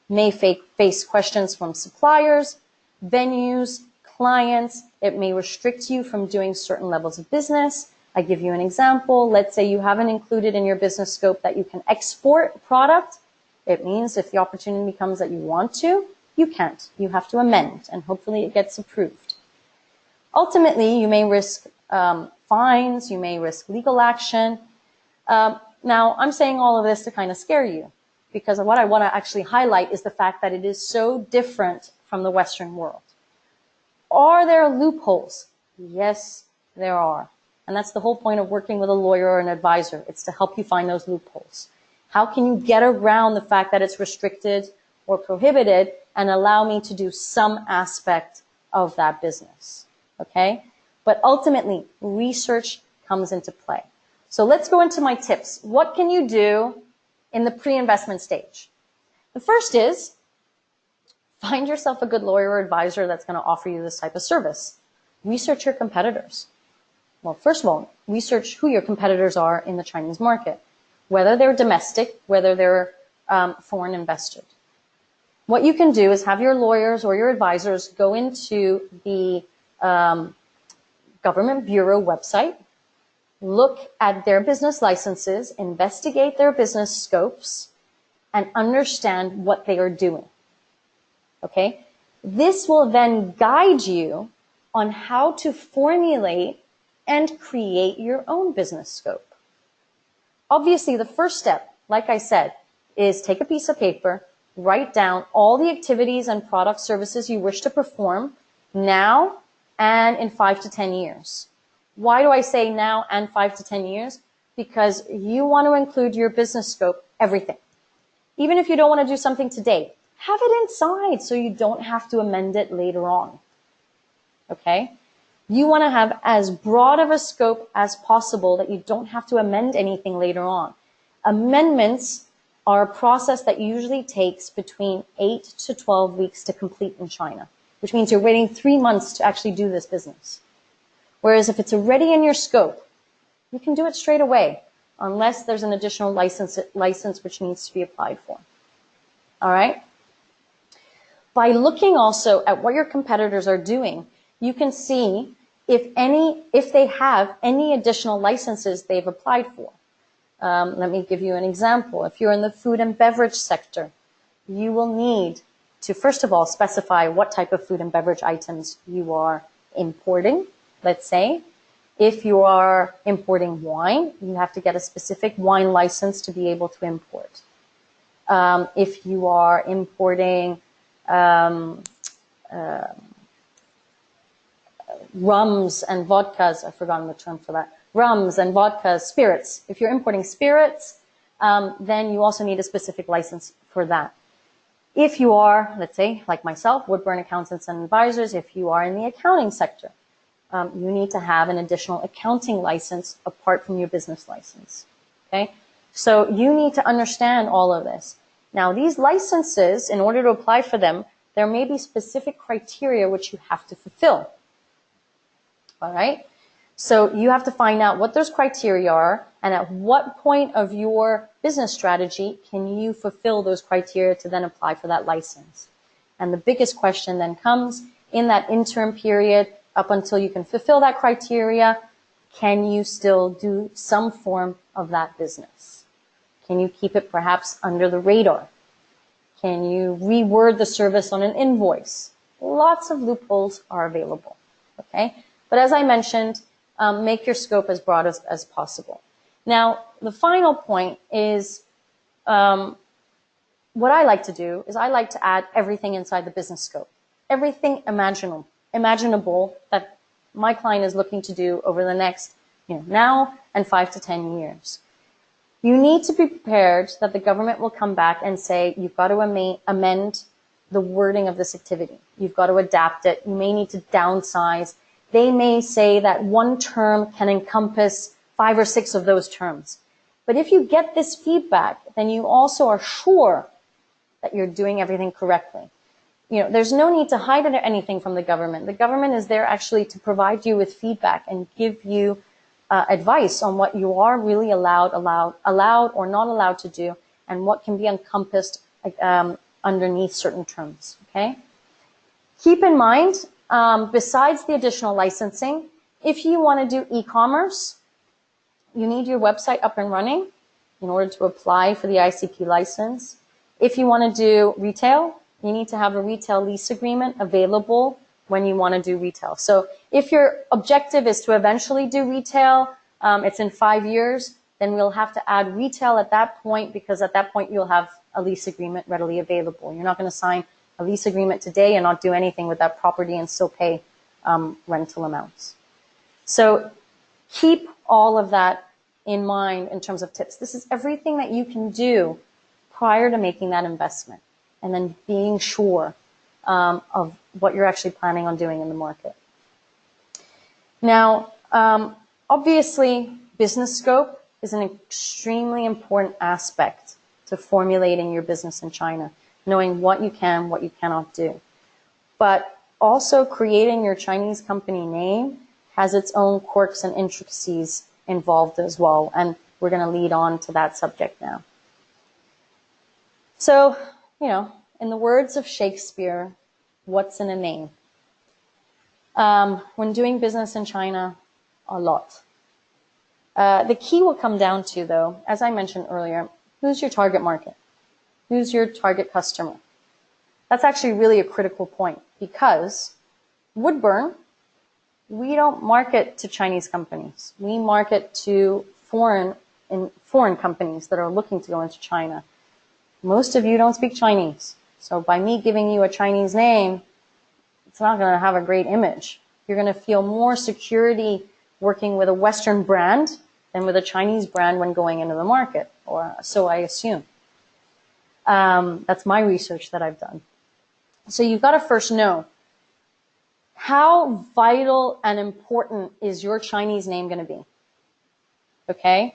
may face questions from suppliers, venues, clients. It may restrict you from doing certain levels of business. I give you an example. Let's say you haven't included in your business scope that you can export product. It means if the opportunity comes that you want to, you can't. You have to amend, and hopefully it gets approved. Ultimately, you may risk fines. You may risk legal action. Now, I'm saying all of this to kind of scare you, because what I want to actually highlight is the fact that it is so different from the Western world. Are there loopholes? Yes, there are. And that's the whole point of working with a lawyer or an advisor. It's to help you find those loopholes. How can you get around the fact that it's restricted or prohibited and allow me to do some aspect of that business? Okay? But ultimately, research comes into play. So let's go into my tips. What can you do in the pre-investment stage? The first is find yourself a good lawyer or advisor that's going to offer you this type of service. Research your competitors. Well, first of all, research who your competitors are in the Chinese market, whether they're domestic, whether they're foreign invested. What you can do is have your lawyers or your advisors go into the government bureau website, look at their business licenses, investigate their business scopes, and understand what they are doing. Okay? This will then guide you on how to formulate and create your own business scope. Obviously, the first step, like I said, is take a piece of paper, write down all the activities and product services you wish to perform now and in 5 to 10 years. Why do I say now and 5 to 10 years? Because you want to include your business scope, everything. Even if you don't want to do something today, have it inside so you don't have to amend it later on. Okay? You want to have as broad of a scope as possible that you don't have to amend anything later on. Amendments are a process that usually takes between 8 to 12 weeks to complete in China, which means you're waiting 3 months to actually do this business. Whereas if it's already in your scope, you can do it straight away, unless there's an additional license which needs to be applied for. All right? By looking also at what your competitors are doing, you can see if they have any additional licenses they've applied for. Let me give you an example. If you're in the food and beverage sector, you will need to, first of all, specify what type of food and beverage items you are importing. Let's say, if you are importing wine, you have to get a specific wine license to be able to import. If you are importing rums and vodkas, I've forgotten the term for that, rums and vodkas, spirits. If you're importing spirits, then you also need a specific license for that. If you are, let's say, like myself, Woodburn Accountants and Advisors, if you are in the accounting sector, you need to have an additional accounting license apart from your business license. Okay? So you need to understand all of this. Now, these licenses, in order to apply for them, there may be specific criteria which you have to fulfill. All right? So you have to find out what those criteria are, and at what point of your business strategy can you fulfill those criteria to then apply for that license. And the biggest question then comes in that interim period up until you can fulfill that criteria. Can you still do some form of that business? Can you keep it perhaps under the radar? Can you reword the service on an invoice? Lots of loopholes are available, okay? But as I mentioned, make your scope as broad as possible. Now, the final point is what I like to do is I like to add everything inside the business scope, everything imaginable that my client is looking to do over the next, now and 5 to 10 years. You need to be prepared that the government will come back and say, you've got to amend the wording of this activity. You've got to adapt it. You may need to downsize. They may say that one term can encompass 5 or 6 of those terms. But if you get this feedback, then you also are sure that you're doing everything correctly. There's no need to hide anything from the government. The government is there actually to provide you with feedback and give you advice on what you are really allowed or not allowed to do, and what can be encompassed underneath certain terms. Okay. Keep in mind, besides the additional licensing, if you want to do e-commerce, you need your website up and running in order to apply for the ICP license. If you want to do retail, you need to have a retail lease agreement available when you want to do retail. So if your objective is to eventually do retail, it's in 5 years, then we'll have to add retail at that point, because at that point you'll have a lease agreement readily available. You're not going to sign a lease agreement today and not do anything with that property and still pay rental amounts. So keep all of that in mind in terms of tips. This is everything that you can do prior to making that investment, and then being sure of what you're actually planning on doing in the market. Now, obviously, business scope is an extremely important aspect to formulating your business in China, knowing what you can, what you cannot do. But also creating your Chinese company name has its own quirks and intricacies involved as well, and we're going to lead on to that subject now. So, in the words of Shakespeare, what's in a name? When doing business in China, a lot. The key will come down to, though, as I mentioned earlier, who's your target market? Who's your target customer? That's actually really a critical point, because Woodburn, we don't market to Chinese companies. We market to foreign companies that are looking to go into China. Most of you don't speak Chinese. So by me giving you a Chinese name, it's not going to have a great image. You're going to feel more security working with a Western brand than with a Chinese brand when going into the market, or so I assume. That's my research that I've done. So you've got to first know, how vital and important is your Chinese name going to be? Okay?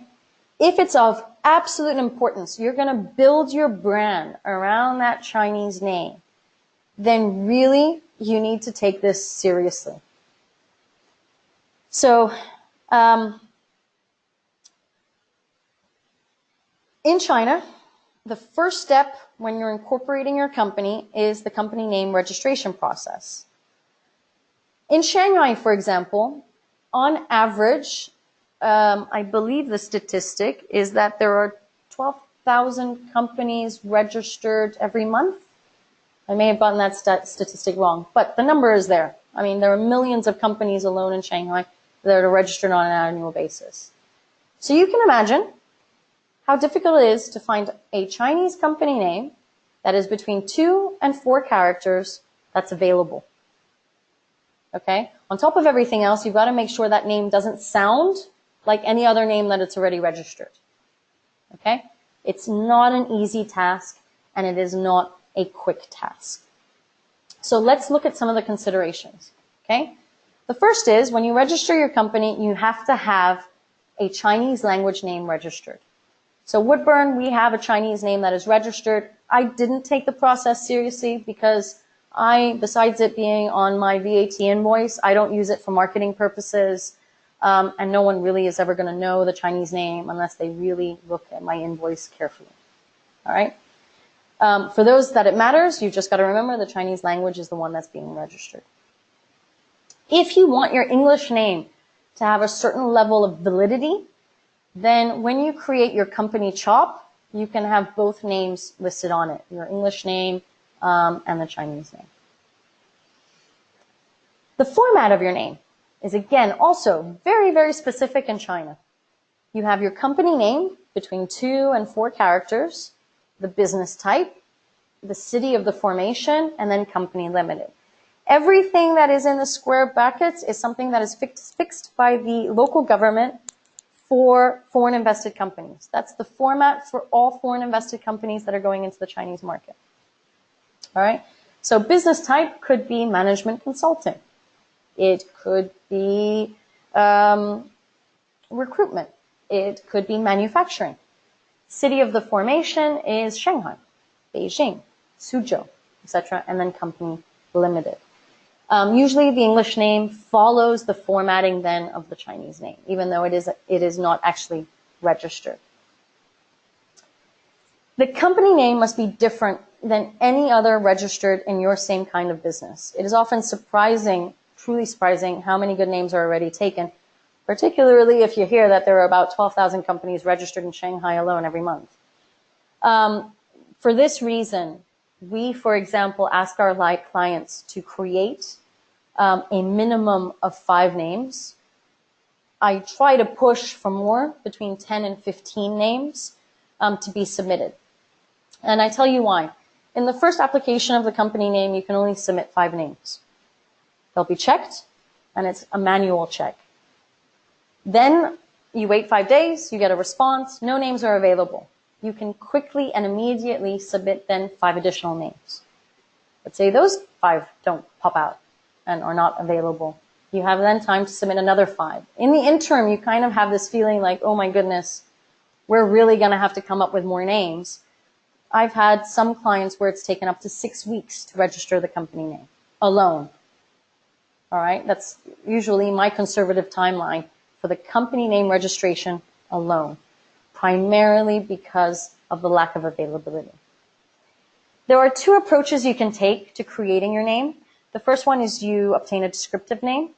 If it's of absolute importance, you're going to build your brand around that Chinese name, then really you need to take this seriously. So, in China, the first step when you're incorporating your company is the company name registration process. In Shanghai, for example, on average, I believe the statistic is that there are 12,000 companies registered every month. I may have gotten that statistic wrong, but the number is there. I mean, there are millions of companies alone in Shanghai that are registered on an annual basis. So you can imagine how difficult it is to find a Chinese company name that is between 2 and 4 characters that's available. Okay? On top of everything else, you've got to make sure that name doesn't sound like any other name that it's already registered. Okay? It's not an easy task, and it is not a quick task. So let's look at some of the considerations. Okay? The first is, when you register your company, you have to have a Chinese language name registered. So Woodburn, we have a Chinese name that is registered. I didn't take the process seriously because besides it being on my VAT invoice, I don't use it for marketing purposes. And no one really is ever going to know the Chinese name unless they really look at my invoice carefully. All right. For those that it matters, you've just got to remember the Chinese language is the one that's being registered. If you want your English name to have a certain level of validity, then when you create your company CHOP, you can have both names listed on it, your English name and the Chinese name. The format of your name is, again, also very, very specific in China. You have your company name between 2 and 4 characters, the business type, the city of the formation, and then company limited. Everything that is in the square brackets is something that is fixed by the local government for foreign invested companies. That's the format for all foreign invested companies that are going into the Chinese market. All right. So business type could be management consulting. It could be recruitment. It could be manufacturing. City of the formation is Shanghai, Beijing, Suzhou, etc., and then company limited. Usually the English name follows the formatting then of the Chinese name, even though it is not actually registered. The company name must be different than any other registered in your same kind of business. It is often surprising, truly surprising, how many good names are already taken, particularly if you hear that there are about 12,000 companies registered in Shanghai alone every month. For this reason, we, for example, ask our clients to create a minimum of 5 names. I try to push for more, between 10 and 15 names, to be submitted. And I tell you why. In the first application of the company name, you can only submit 5 names. They'll be checked, and it's a manual check. Then you wait 5 days, you get a response, no names are available. You can quickly and immediately submit then 5 additional names. Let's say those 5 don't pop out and are not available. You have then time to submit another 5. In the interim, you kind of have this feeling like, oh my goodness, we're really going to have to come up with more names. I've had some clients where it's taken up to 6 weeks to register the company name alone. All right, that's usually my conservative timeline for the company name registration alone, primarily because of the lack of availability. There are 2 approaches you can take to creating your name. The first one is you obtain a descriptive name,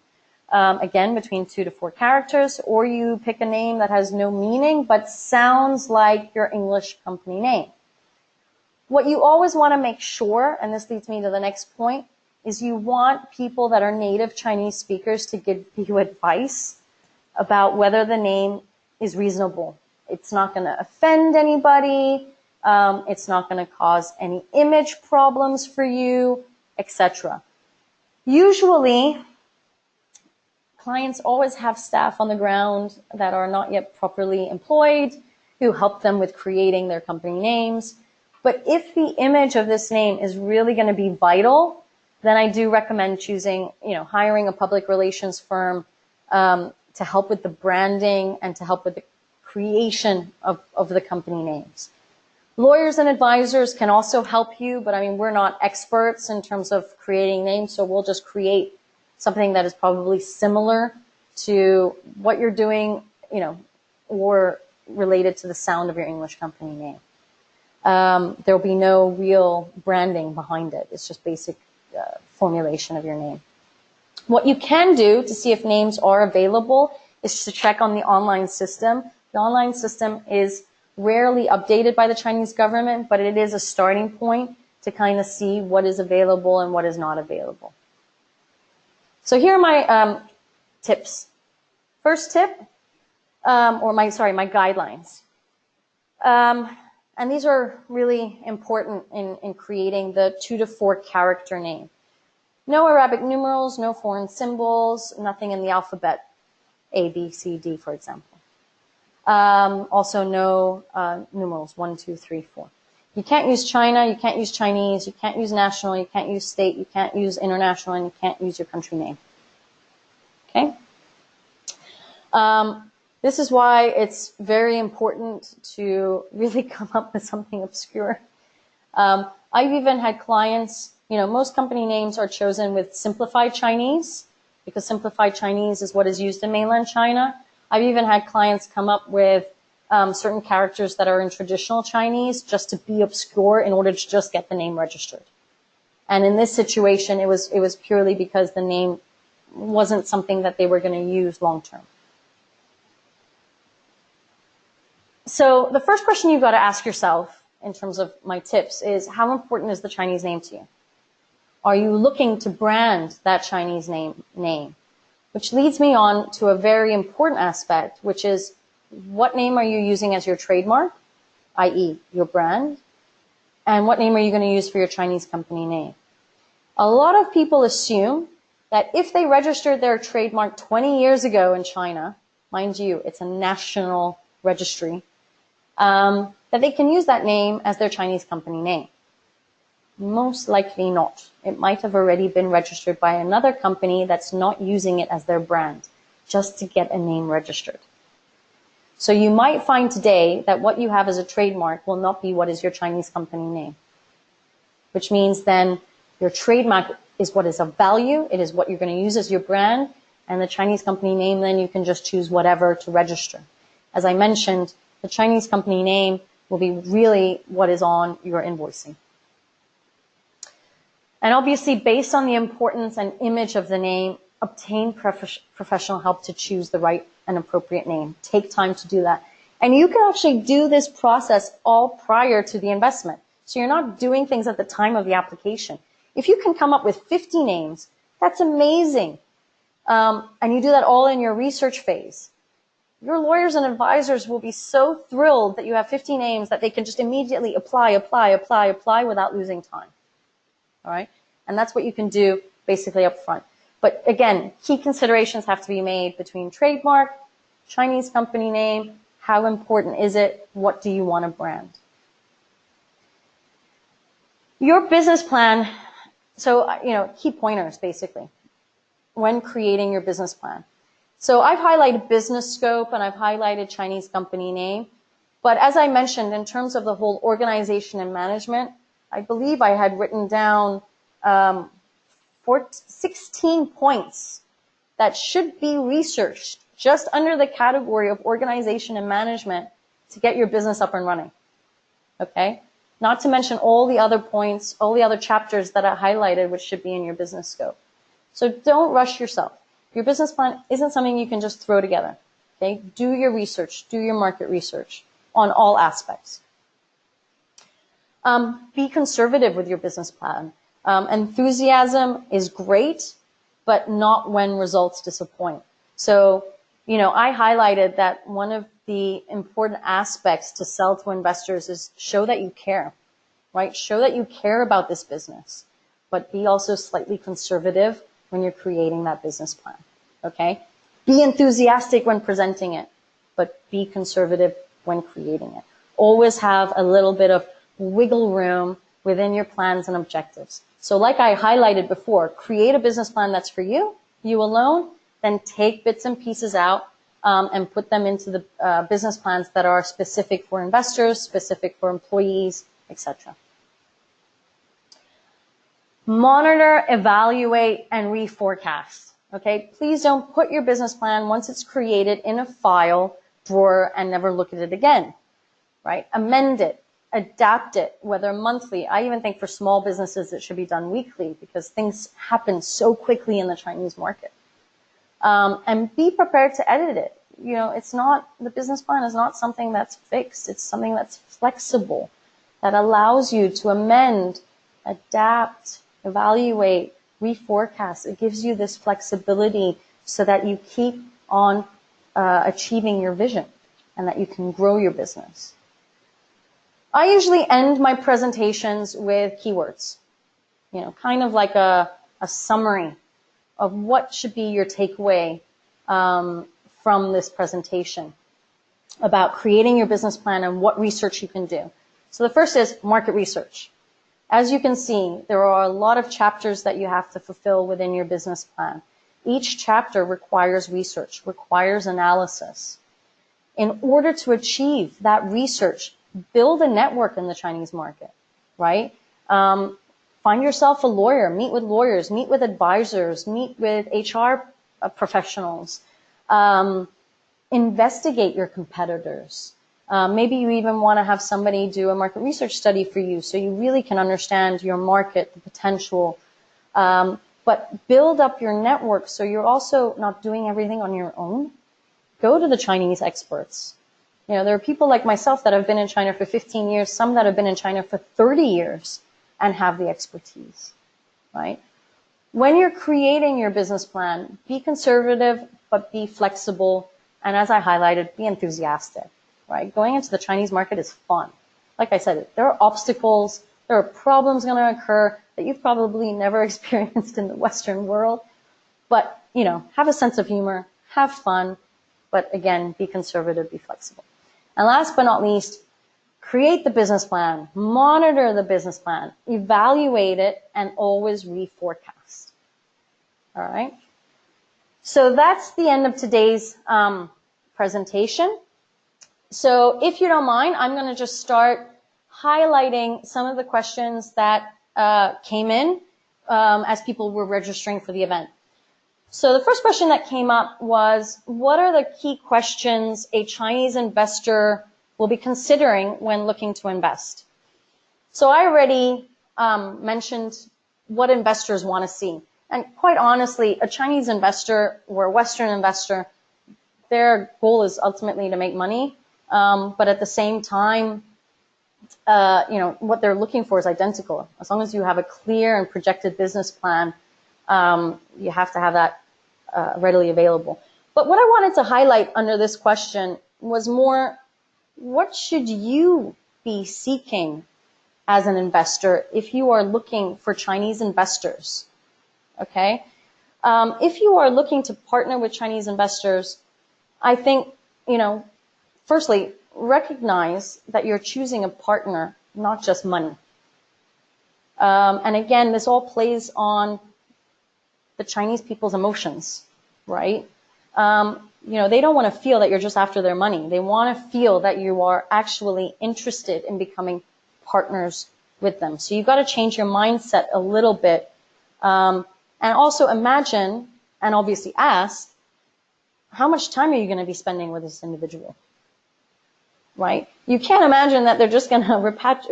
again, between 2 to 4 characters, or you pick a name that has no meaning but sounds like your English company name. What you always want to make sure, and this leads me to the next point, is you want people that are native Chinese speakers to give you advice about whether the name is reasonable. It's not going to offend anybody. It's not going to cause any image problems for you, etc. Usually, clients always have staff on the ground that are not yet properly employed who help them with creating their company names. But if the image of this name is really going to be vital, then I do recommend choosing, hiring a public relations firm to help with the branding and to help with the creation of the company names. Lawyers and advisors can also help you, but we're not experts in terms of creating names, so we'll just create something that is probably similar to what you're doing, or related to the sound of your English company name. There will be no real branding behind it. It's just basic formulation of your name. What you can do to see if names are available is to check on the online system. The online system is rarely updated by the Chinese government, but it is a starting point to kind of see what is available and what is not available. So here are my tips. First tip, my guidelines. And these are really important in creating the 2 to 4 character name. No Arabic numerals, no foreign symbols, nothing in the alphabet, A, B, C, D, for example. Also no numerals, 1, 2, 3, 4. You can't use China, you can't use Chinese, you can't use national, you can't use state, you can't use international, and you can't use your country name. Okay? This is why it's very important to really come up with something obscure. I've even had clients, most company names are chosen with simplified Chinese, because simplified Chinese is what is used in mainland China. I've even had clients come up with certain characters that are in traditional Chinese just to be obscure in order to just get the name registered. And in this situation, it was purely because the name wasn't something that they were going to use long term. So the first question you've got to ask yourself in terms of my tips is, how important is the Chinese name to you? Are you looking to brand that Chinese name? Which leads me on to a very important aspect, which is, what name are you using as your trademark, i.e. your brand? And what name are you going to use for your Chinese company name? A lot of people assume that if they registered their trademark 20 years ago in China, mind you, it's a national registry, that they can use that name as their Chinese company name. Most likely not. It might have already been registered by another company that's not using it as their brand, just to get a name registered. So you might find today that what you have as a trademark will not be what is your Chinese company name, which means then your trademark is what is of value. It is what you're going to use as your brand, and the Chinese company name, then you can just choose whatever to register. As I mentioned, the Chinese company name will be really what is on your invoicing. And obviously, based on the importance and image of the name, obtain professional help to choose the right and appropriate name. Take time to do that. And you can actually do this process all prior to the investment. So you're not doing things at the time of the application. If you can come up with 50 names, that's amazing. And you do that all in your research phase. Your lawyers and advisors will be so thrilled that you have 50 names that they can just immediately apply without losing time. All right? And that's what you can do basically up front. But again, key considerations have to be made between trademark, Chinese company name, how important is it, what do you want to brand. Your business plan, so, key pointers basically when creating your business plan. So I've highlighted business scope and I've highlighted Chinese company name. But as I mentioned, in terms of the whole organization and management, I believe I had written down 16 points that should be researched just under the category of organization and management to get your business up and running. Okay? Not to mention all the other points, all the other chapters that I highlighted, which should be in your business scope. So don't rush yourself. Your business plan isn't something you can just throw together. Okay? Do your research, do your market research on all aspects. Be conservative with your business plan. Enthusiasm is great, but not when results disappoint. So, I highlighted that one of the important aspects to sell to investors is show that you care, right? Show that you care about this business, but be also slightly conservative when you're creating that business plan, okay? Be enthusiastic when presenting it, but be conservative when creating it. Always have a little bit of wiggle room within your plans and objectives. So like I highlighted before, create a business plan that's for you, you alone, then take bits and pieces out and put them into the business plans that are specific for investors, specific for employees, etc. Monitor, evaluate, and reforecast. Okay, please don't put your business plan once it's created in a file drawer and never look at it again. Right? Amend it. Adapt it, whether monthly. I even think for small businesses it should be done weekly because things happen so quickly in the Chinese market. And be prepared to edit it. The business plan is not something that's fixed. It's something that's flexible, that allows you to amend, adapt, evaluate, reforecast. It gives you this flexibility so that you keep on achieving your vision and that you can grow your business. I usually end my presentations with keywords, kind of like a summary of what should be your takeaway from this presentation about creating your business plan and what research you can do. So the first is market research. As you can see, there are a lot of chapters that you have to fulfill within your business plan. Each chapter requires research, requires analysis. In order to achieve that research, build a network in the Chinese market, right? Find yourself a lawyer, meet with lawyers, meet with advisors, meet with HR professionals. Investigate your competitors. Maybe you even want to have somebody do a market research study for you so you really can understand your market, the potential. But build up your network so you're also not doing everything on your own. Go to the Chinese experts. You know, there are people like myself that have been in China for 15 years, some that have been in China for 30 years and have the expertise, right? When you're creating your business plan, be conservative, but be flexible. And as I highlighted, be enthusiastic, right? Going into the Chinese market is fun. Like I said, there are obstacles, there are problems going to occur that you've probably never experienced in the Western world. But, you know, have a sense of humor, have fun, but again, be conservative, be flexible. And last but not least, create the business plan, monitor the business plan, evaluate it, and always reforecast. All right? So that's the end of today's presentation. So if you don't mind, I'm going to just start highlighting some of the questions that came in as people were registering for the event. So the first question that came up was, what are the key questions a Chinese investor will be considering when looking to invest? So I already mentioned what investors want to see. And quite honestly, a Chinese investor or a Western investor, their goal is ultimately to make money. But at the same time, you know, what they're looking for is identical. As long as you have a clear and projected business plan, you have to have that readily available. But what I wanted to highlight under this question was more, what should you be seeking as an investor if you are looking for Chinese investors? Okay? If you are looking to partner with Chinese investors, I think, you know, firstly, recognize that you're choosing a partner, not just money. And again, this all plays on the Chinese people's emotions, right? You know, they don't want to feel that you're just after their money. They want to feel that you are actually interested in becoming partners with them. So you've got to change your mindset a little bit. And also imagine, and obviously ask, how much time are you going to be spending with this individual? Right? You can't imagine that they're just going to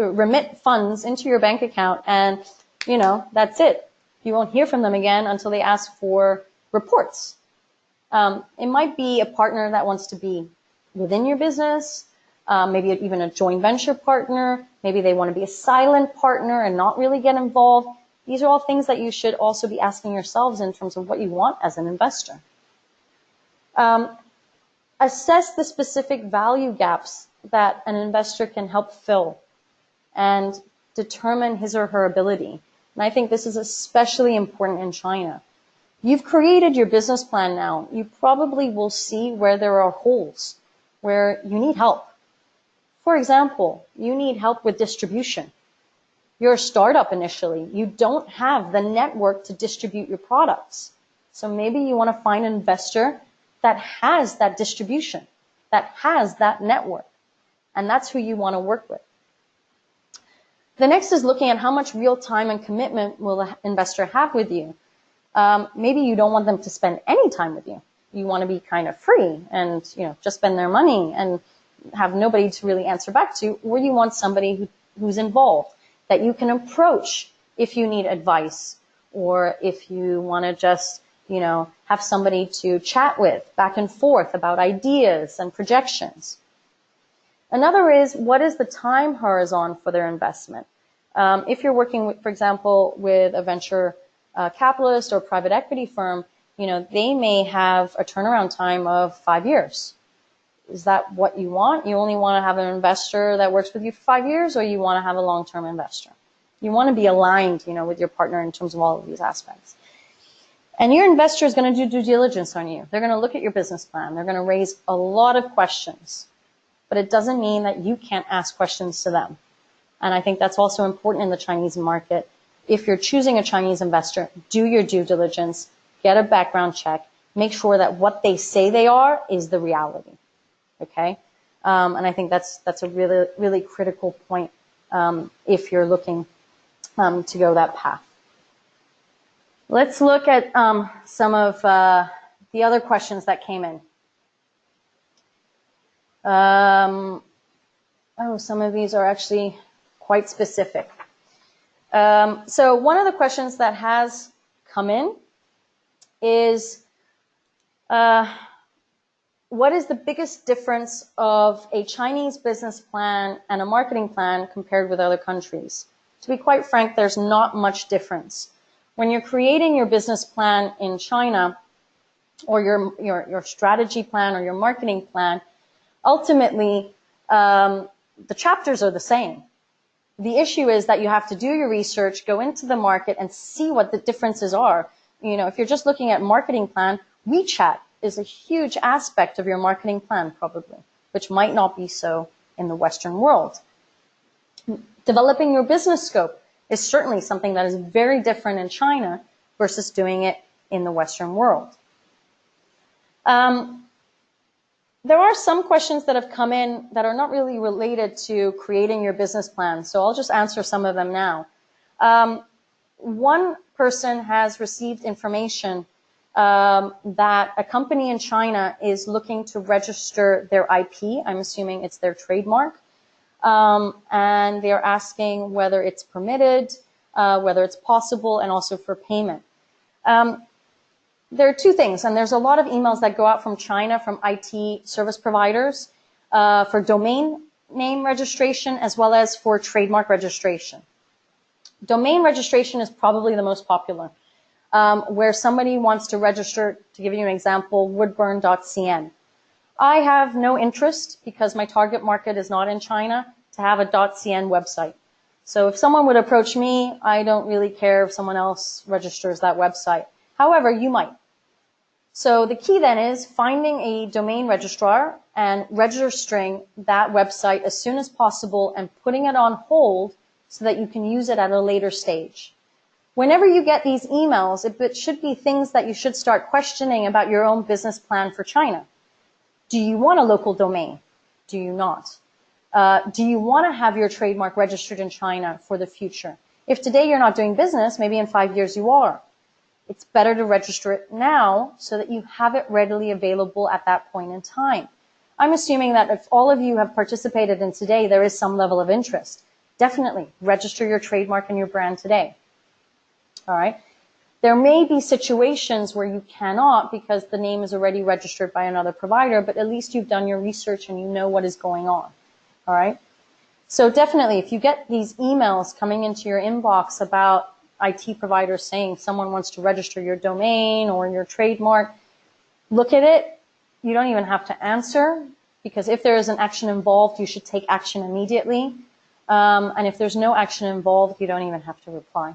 remit funds into your bank account and, you know, that's it. You won't hear from them again until they ask for reports. It might be a partner that wants to be within your business, maybe even a joint venture partner. Maybe they want to be a silent partner and not really get involved. These are all things that you should also be asking yourselves in terms of what you want as an investor. Assess the specific value gaps that an investor can help fill and determine his or her ability. And I think this is especially important in China. You've created your business plan now. You probably will see where there are holes, where you need help. For example, you need help with distribution. You're a startup initially. You don't have the network to distribute your products. So maybe you want to find an investor that has that distribution, that has that network. And that's who you want to work with. The next is looking at how much real time and commitment will the investor have with you. Maybe you don't want them to spend any time with you. You want to be kind of free and, you know, just spend their money and have nobody to really answer back to, or you want somebody who's involved, that you can approach if you need advice, or if you want to just, you know, have somebody to chat with back and forth about ideas and projections. Another is, what is the time horizon for their investment? If you're working with, for example, with a venture capitalist or private equity firm, you know, they may have a turnaround time of 5 years. Is that what you want? You only want to have an investor that works with you for 5 years, or you want to have a long-term investor? You want to be aligned, you know, with your partner in terms of all of these aspects. And your investor is going to do due diligence on you. They're going to look at your business plan. They're going to raise a lot of questions. But it doesn't mean that you can't ask questions to them. And I think that's also important in the Chinese market. If you're choosing a Chinese investor, do your due diligence, get a background check, make sure that what they say they are is the reality. Okay? And I think that's a really, really critical point if you're looking to go that path. Let's look at some of the other questions that came in. Some of these are actually quite specific. So one of the questions that has come in is, what is the biggest difference of a Chinese business plan and a marketing plan compared with other countries? To be quite frank, there's not much difference. When you're creating your business plan in China, or your strategy plan or your marketing plan, ultimately, the chapters are the same. The issue is that you have to do your research, go into the market, and see what the differences are. You know, if you're just looking at marketing plan, WeChat is a huge aspect of your marketing plan, probably, which might not be so in the Western world. Developing your business scope is certainly something that is very different in China versus doing it in the Western world. There are some questions that have come in that are not really related to creating your business plan, so I'll just answer some of them now. One person has received information that a company in China is looking to register their IP. I'm assuming it's their trademark. And they're asking whether it's permitted, whether it's possible, and also for payment. There are two things, and there's a lot of emails that go out from China, from IT service providers, for domain name registration as well as for trademark registration. Domain registration is probably the most popular, where somebody wants to register, to give you an example, woodburn.cn. I have no interest, because my target market is not in China, to have a .cn website. So if someone would approach me, I don't really care if someone else registers that website. However, you might. So the key then is finding a domain registrar and registering that website as soon as possible and putting it on hold so that you can use it at a later stage. Whenever you get these emails, it should be things that you should start questioning about your own business plan for China. Do you want a local domain? Do you not? Do you want to have your trademark registered in China for the future? If today you're not doing business, maybe in 5 years you are. It's better to register it now so that you have it readily available at that point in time. I'm assuming that if all of you have participated in today, there is some level of interest. Definitely register your trademark and your brand today. All right. There may be situations where you cannot because the name is already registered by another provider, but at least you've done your research and you know what is going on. All right. So definitely, if you get these emails coming into your inbox about IT providers saying someone wants to register your domain or your trademark, look at it. You don't even have to answer, because if there is an action involved, you should take action immediately. And if there's no action involved, you don't even have to reply.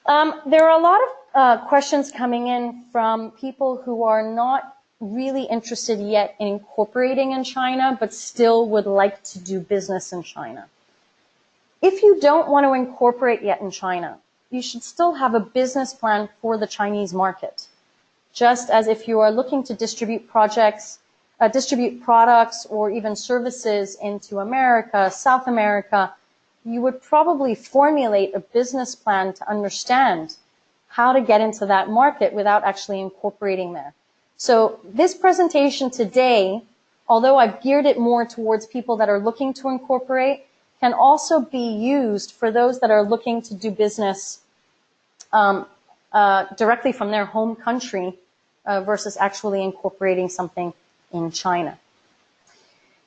There are a lot of questions coming in from people who are not really interested yet in incorporating in China, but still would like to do business in China. If you don't want to incorporate yet in China, you should still have a business plan for the Chinese market. Just as if you are looking to distribute products or even services into America, South America, you would probably formulate a business plan to understand how to get into that market without actually incorporating there. So this presentation today, although I've geared it more towards people that are looking to incorporate, can also be used for those that are looking to do business directly from their home country versus actually incorporating something in China.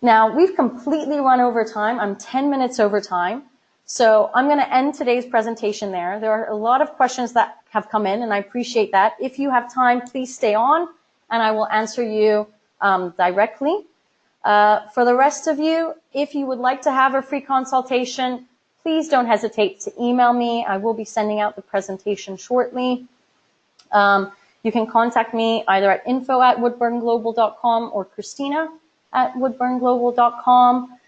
Now, we've completely run over time. I'm 10 minutes over time. So I'm going to end today's presentation there. There are a lot of questions that have come in, and I appreciate that. If you have time, please stay on, and I will answer you directly. For the rest of you, if you would like to have a free consultation, please don't hesitate to email me. I will be sending out the presentation shortly. You can contact me either at info@woodburnglobal.com or Christina@woodburnglobal.com.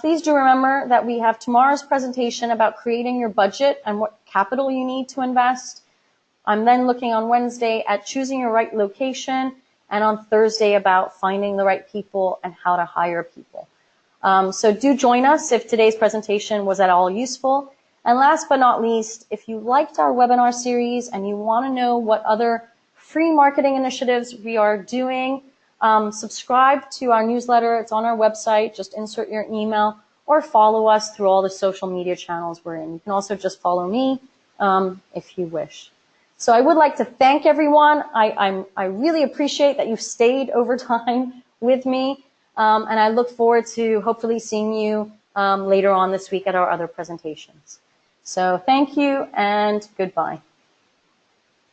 Please do remember that we have tomorrow's presentation about creating your budget and what capital you need to invest. I'm then looking on Wednesday at choosing your right location, and on Thursday about finding the right people and how to hire people. So do join us if today's presentation was at all useful. And last but not least, if you liked our webinar series and you want to know what other free marketing initiatives we are doing, subscribe to our newsletter. It's on our website. Just insert your email or follow us through all the social media channels we're in. You can also just follow me if you wish. So I would like to thank everyone. I really appreciate that you've stayed over time with me, and I look forward to hopefully seeing you later on this week at our other presentations. So thank you and goodbye.